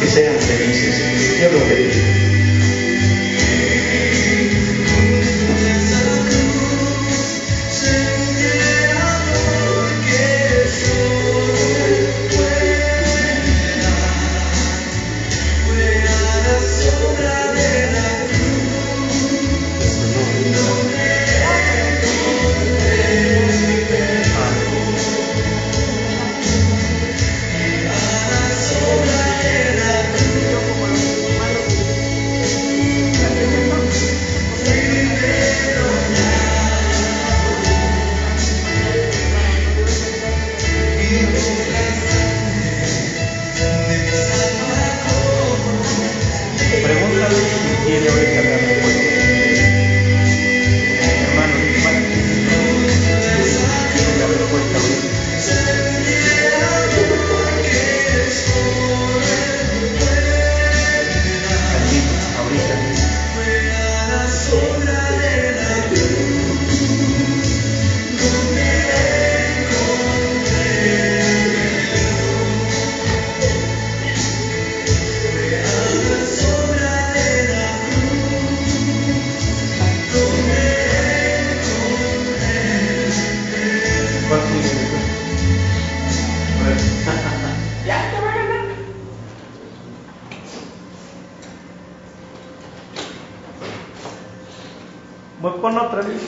Que sean felices. Dios los bendiga. Voy con otra vez.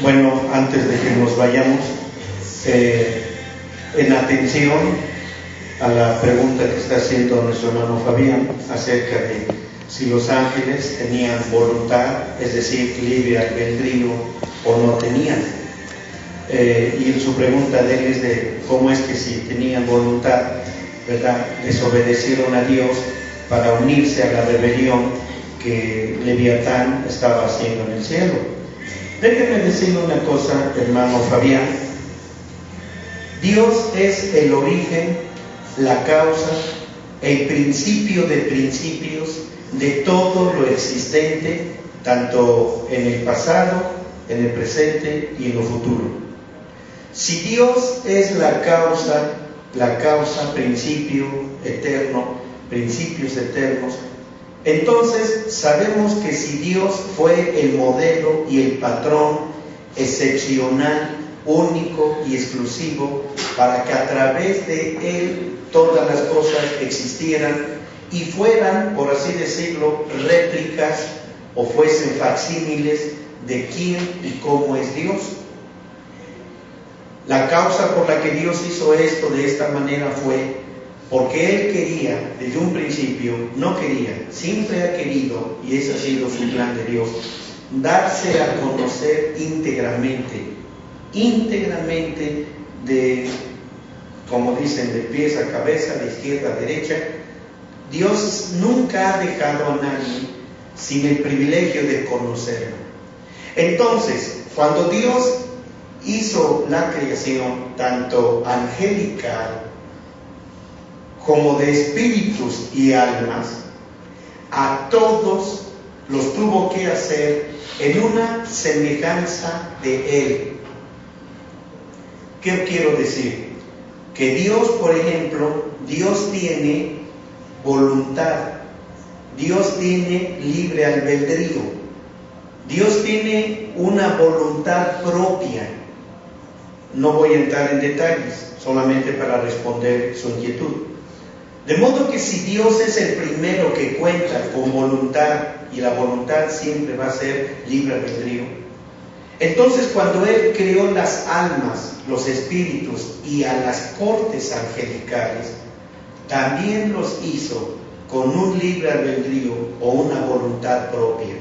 Bueno, antes de que nos vayamos, en atención a la pregunta que está haciendo nuestro hermano Fabián acerca si los ángeles tenían voluntad, es decir, libre albedrío, o no tenían. Y su pregunta de él es de cómo es que si tenían voluntad, ¿verdad?, desobedecieron a Dios para unirse a la rebelión que Leviatán estaba haciendo en el cielo. Déjenme decirle una cosa, hermano Fabián. Dios es el origen, la causa, el principio de principios de todo lo existente, tanto en el pasado, en el presente y en lo futuro. Si Dios es la causa, principio eterno, principios eternos, entonces sabemos que si Dios fue el modelo y el patrón excepcional, único y exclusivo, para que a través de Él todas las cosas existieran y fueran, por así decirlo, réplicas o fuesen facsímiles de quién y cómo es Dios. La causa por la que Dios hizo esto de esta manera fue porque Él quería, desde un principio, no quería, siempre ha querido, y ese ha sido su plan de Dios, darse a conocer íntegramente, de, como dicen, de pies a cabeza, de izquierda a derecha. Dios nunca ha dejado a nadie sin el privilegio de conocerlo. Entonces, cuando Dios hizo la creación, tanto angelical como de espíritus y almas, a todos los tuvo que hacer en una semejanza de Él. ¿Qué quiero decir? Que Dios, por ejemplo, Dios tiene voluntad, Dios tiene libre albedrío, Dios tiene una voluntad propia. No voy a entrar en detalles, solamente para responder su inquietud. De modo que si Dios es el primero que cuenta con voluntad, y la voluntad siempre va a ser libre albedrío, entonces cuando Él creó las almas, los espíritus y a las cortes angelicales, también los hizo con un libre albedrío o una voluntad propia.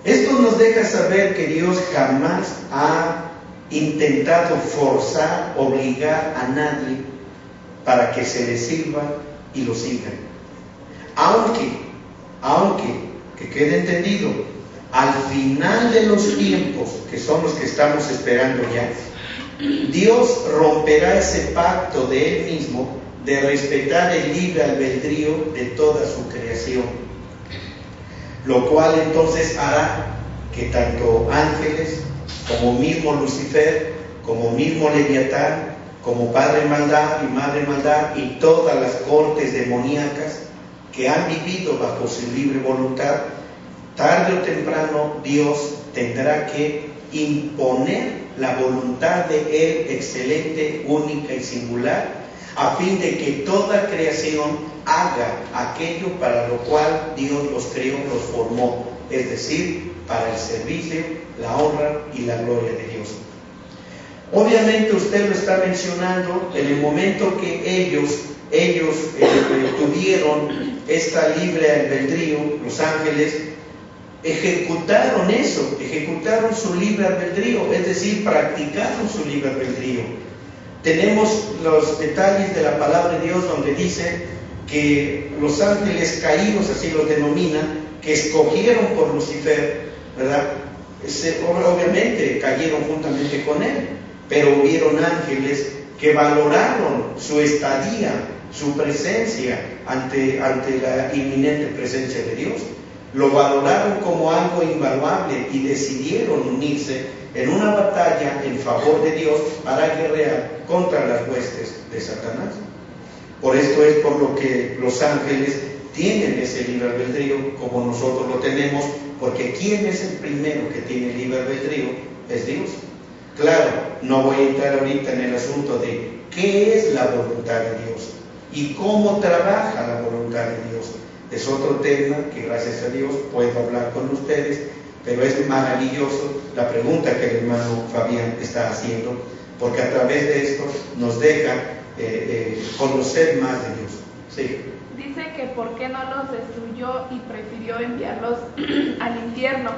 Esto nos deja saber que Dios jamás ha intentado forzar, obligar a nadie para que se le sirva y lo sigan. Aunque, que quede entendido, al final de los tiempos, que son los que estamos esperando ya, Dios romperá ese pacto de Él mismo de respetar el libre albedrío de toda su creación, lo cual entonces hará que tanto ángeles, como mismo Lucifer, como mismo Leviatán, como padre maldad y madre maldad y todas las cortes demoníacas que han vivido bajo su libre voluntad, tarde o temprano Dios tendrá que imponer la voluntad de Él excelente, única y singular, a fin de que toda creación haga aquello para lo cual Dios los creó, los formó, es decir, para el servicio, la honra y la gloria de Dios. Obviamente usted lo está mencionando en el momento que ellos tuvieron esta libre albedrío, los ángeles ejecutaron eso, ejecutaron su libre albedrío, es decir, practicaron su libre albedrío. Tenemos los detalles de la palabra de Dios donde dice que los ángeles caídos, así los denominan, que escogieron por Lucifer, ¿verdad? Obviamente cayeron juntamente con él, pero hubieron ángeles que valoraron su estadía, su presencia ante la inminente presencia de Dios. Lo valoraron como algo invaluable y decidieron unirse en una batalla en favor de Dios para guerrear contra las huestes de Satanás. Por esto es por lo que los ángeles tienen ese libre albedrío como nosotros lo tenemos, porque ¿quién es el primero que tiene libre albedrío? Es Dios. Claro, no voy a entrar ahorita en el asunto de qué es la voluntad de Dios y cómo trabaja la voluntad de Dios. Es otro tema que gracias a Dios puedo hablar con ustedes, pero es maravilloso la pregunta que el hermano Fabián está haciendo, porque a través de esto nos deja conocer más de Dios. Sí. Dice que por qué no los destruyó y prefirió enviarlos al infierno,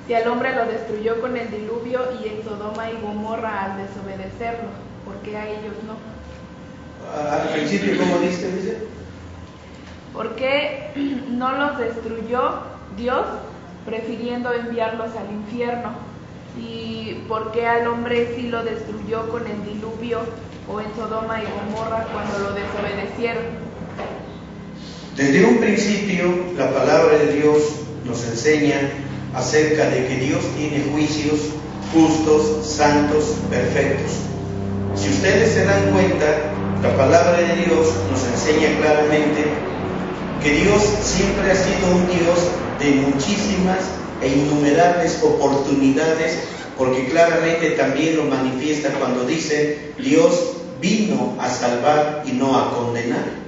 si al hombre lo destruyó con el diluvio y en Sodoma y Gomorra al desobedecerlo, ¿por qué a ellos no? Al principio, ¿cómo dice? ¿Por qué no los destruyó Dios prefiriendo enviarlos al infierno? ¿Y por qué al hombre sí lo destruyó con el diluvio o en Sodoma y Gomorra cuando lo desobedecieron? Desde un principio, la palabra de Dios nos enseña acerca de que Dios tiene juicios justos, santos, perfectos. Si ustedes se dan cuenta, la palabra de Dios nos enseña claramente que Dios siempre ha sido un Dios de muchísimas e innumerables oportunidades, porque claramente también lo manifiesta cuando dice: Dios vino a salvar y no a condenar.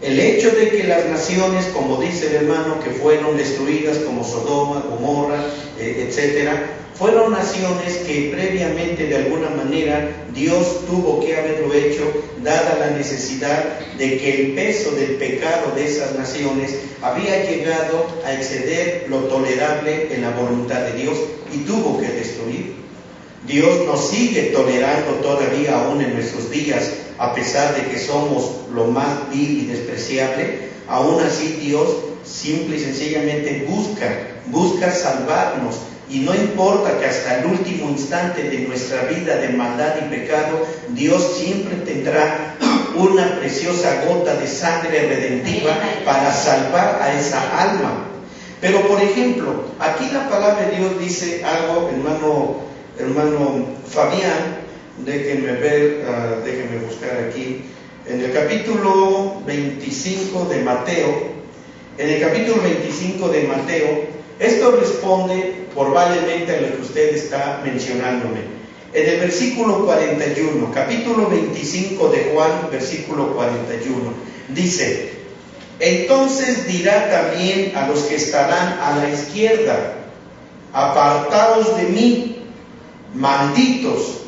El hecho de que las naciones, como dice el hermano, que fueron destruidas como Sodoma, Gomorra, etcétera, fueron naciones que previamente de alguna manera Dios tuvo que haberlo hecho, dada la necesidad de que el peso del pecado de esas naciones había llegado a exceder lo tolerable en la voluntad de Dios y tuvo que destruir. Dios nos sigue tolerando todavía aún en nuestros días, a pesar de que somos lo más vil y despreciable. Aún así Dios simple y sencillamente busca salvarnos, y no importa que hasta el último instante de nuestra vida de maldad y pecado, Dios siempre tendrá una preciosa gota de sangre redentiva para salvar a esa alma. Pero por ejemplo, aquí la palabra de Dios dice algo, hermano Fabián, déjenme buscar aquí, en el capítulo 25 de Mateo, esto responde probablemente a lo que usted está mencionándome. En el versículo 41, capítulo 25 de Juan, versículo 41, dice: entonces dirá también a los que estarán a la izquierda: apartaos de mí, malditos,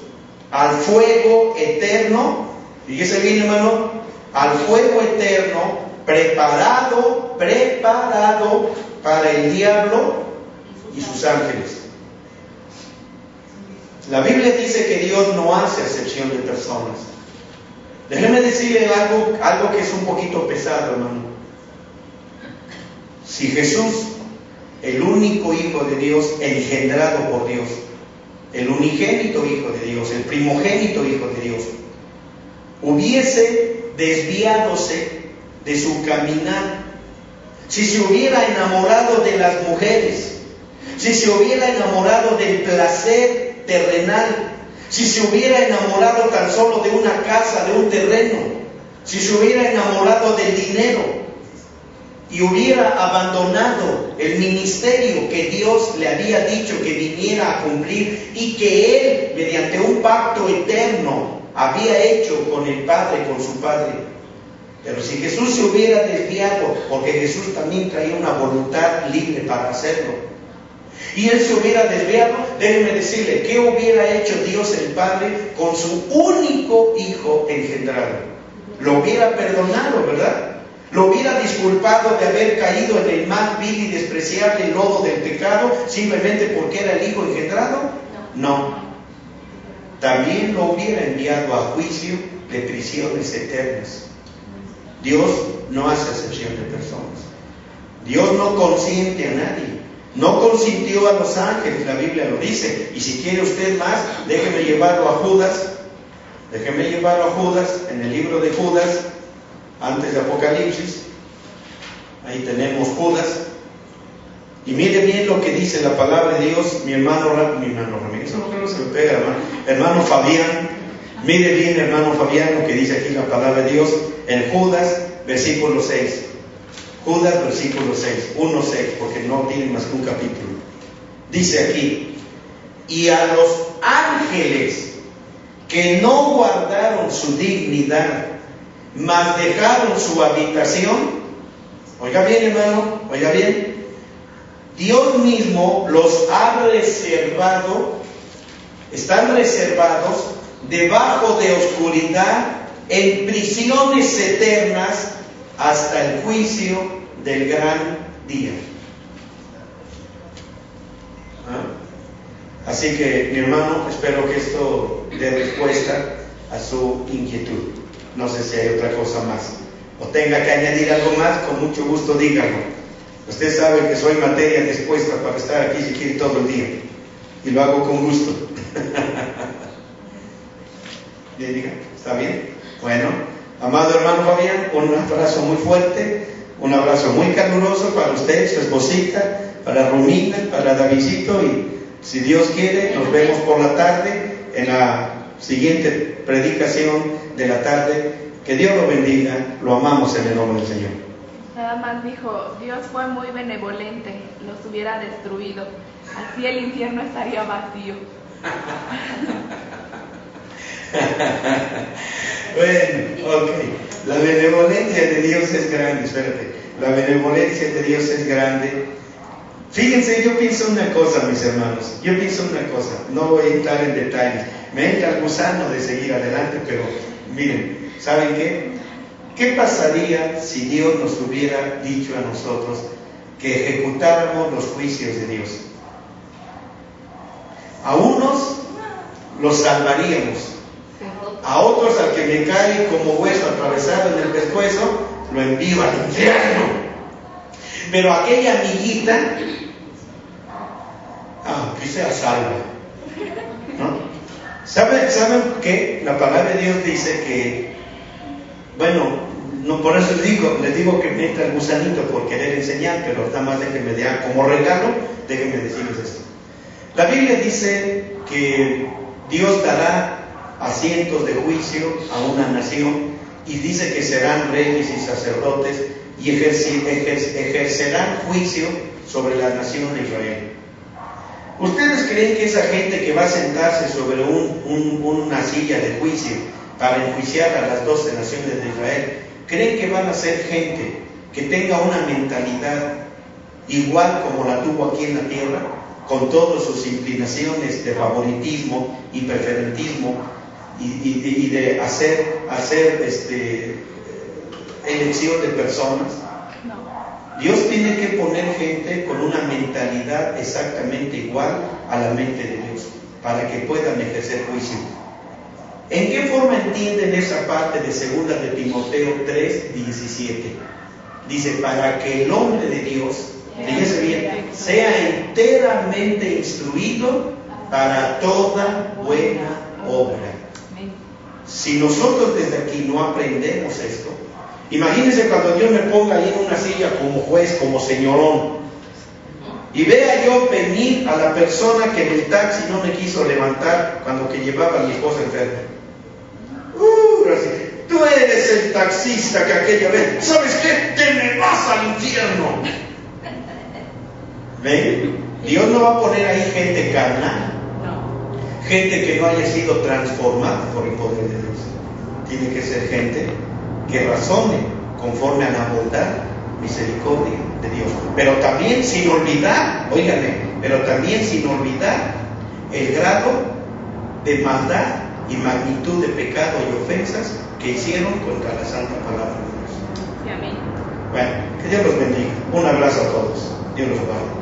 al fuego eterno. Fíjese bien, hermano, al fuego eterno preparado para el diablo y sus ángeles. La Biblia dice que Dios no hace acepción de personas. Déjeme decirle algo que es un poquito pesado, hermano. Si Jesús, el único Hijo de Dios, engendrado por Dios, el unigénito Hijo de Dios, el primogénito Hijo de Dios, hubiese desviádose de su caminar, si se hubiera enamorado de las mujeres, si se hubiera enamorado del placer terrenal, si se hubiera enamorado tan solo de una casa, de un terreno, si se hubiera enamorado del dinero y hubiera abandonado el ministerio que Dios le había dicho que viniera a cumplir y que Él, mediante un pacto eterno, había hecho con el Padre, con su Padre. Pero si Jesús se hubiera desviado, porque Jesús también traía una voluntad libre para hacerlo, y Él se hubiera desviado, déjenme decirle, ¿qué hubiera hecho Dios el Padre con su único Hijo engendrado? Lo hubiera perdonado, ¿verdad? Lo hubiera disculpado de haber caído en el más vil y despreciable lodo del pecado, simplemente porque era el Hijo engendrado. No. También lo hubiera enviado a juicio de prisiones eternas. Dios no hace acepción de personas. Dios no consiente a nadie. No consintió a los ángeles, la Biblia lo dice. Y si quiere usted más, déjeme llevarlo a Judas. En el libro de Judas, antes de Apocalipsis. Ahí tenemos Judas. Y mire bien lo que dice la palabra de Dios, mi hermano Ramírez, eso no se me pega, hermano Fabián. Mire bien, hermano Fabián, lo que dice aquí la palabra de Dios en Judas, versículo 6. Judas, versículo 6, 1:6, porque no tiene más que un capítulo. Dice aquí: y a los ángeles que no guardaron su dignidad, mas dejaron su habitación. Oiga bien, hermano, oiga bien. Dios mismo los ha reservado, están reservados debajo de oscuridad, en prisiones eternas, hasta el juicio del gran día. Así que, mi hermano, espero que esto dé respuesta a su inquietud. No sé si hay otra cosa más o tenga que añadir algo más, con mucho gusto dígalo. Usted sabe que soy materia dispuesta para estar aquí si quiere todo el día, y lo hago con gusto. Bien, diga, ¿está bien? Bueno, amado hermano Fabián, un abrazo muy fuerte, un abrazo muy caluroso para usted, su esposita, para Romina, para Davidcito, y si Dios quiere, nos vemos por la tarde en la siguiente predicación de la tarde. Que Dios lo bendiga, lo amamos en el nombre del Señor. Nada más dijo, Dios fue muy benevolente, los hubiera destruido, así el infierno estaría vacío. Bueno, ok, la benevolencia de Dios es grande, espérate, la benevolencia de Dios es grande. Fíjense, yo pienso una cosa, mis hermanos, no voy a entrar en detalles, me entra el gusano de seguir adelante, pero miren, ¿saben qué? ¿Qué pasaría si Dios nos hubiera dicho a nosotros que ejecutáramos los juicios de Dios? A unos los salvaríamos, a otros, al que me cae como hueso atravesado en el pescuezo, lo envío al infierno. Pero aquella amiguita, que sea salva, ¿no? ¿Saben qué? La palabra de Dios dice que, bueno, no, por eso les digo que me entra el gusanito por querer enseñar, pero nada más déjenme como regalo, déjenme decirles esto. La Biblia dice que Dios dará asientos de juicio a una nación, y dice que serán reyes y sacerdotes y ejercerán juicio sobre la nación de Israel. ¿Ustedes creen que esa gente que va a sentarse sobre una silla de juicio para enjuiciar a las 12 naciones de Israel, creen que van a ser gente que tenga una mentalidad igual como la tuvo aquí en la tierra, con todas sus inclinaciones de favoritismo y preferentismo y de hacer elección de personas? No. Dios tiene que poner gente con una mentalidad exactamente igual a la mente de Dios, para que puedan ejercer juicio. ¿En qué forma entienden esa parte de 2 de Timoteo 3:17? Dice, para que el hombre de Dios, fíjese bien, sea enteramente instruido para toda buena obra. Si nosotros desde aquí no aprendemos esto, imagínense cuando Dios me ponga ahí en una silla como juez, como señorón, y vea yo venir a la persona que en el taxi no me quiso levantar cuando que llevaba a mi esposa enferma. Tú eres el taxista que aquella vez, ¿sabes qué? Te me vas al infierno. ¿Ven? Dios no va a poner ahí gente carnal, gente que no haya sido transformada por el poder de Dios. Tiene que ser gente que razone conforme a la bondad, misericordia de Dios, pero también sin olvidar, el grado de maldad y magnitud de pecado y ofensas que hicieron contra la santa palabra de Dios. Sí, amén. Bueno, que Dios los bendiga. Un abrazo a todos. Dios los guarde.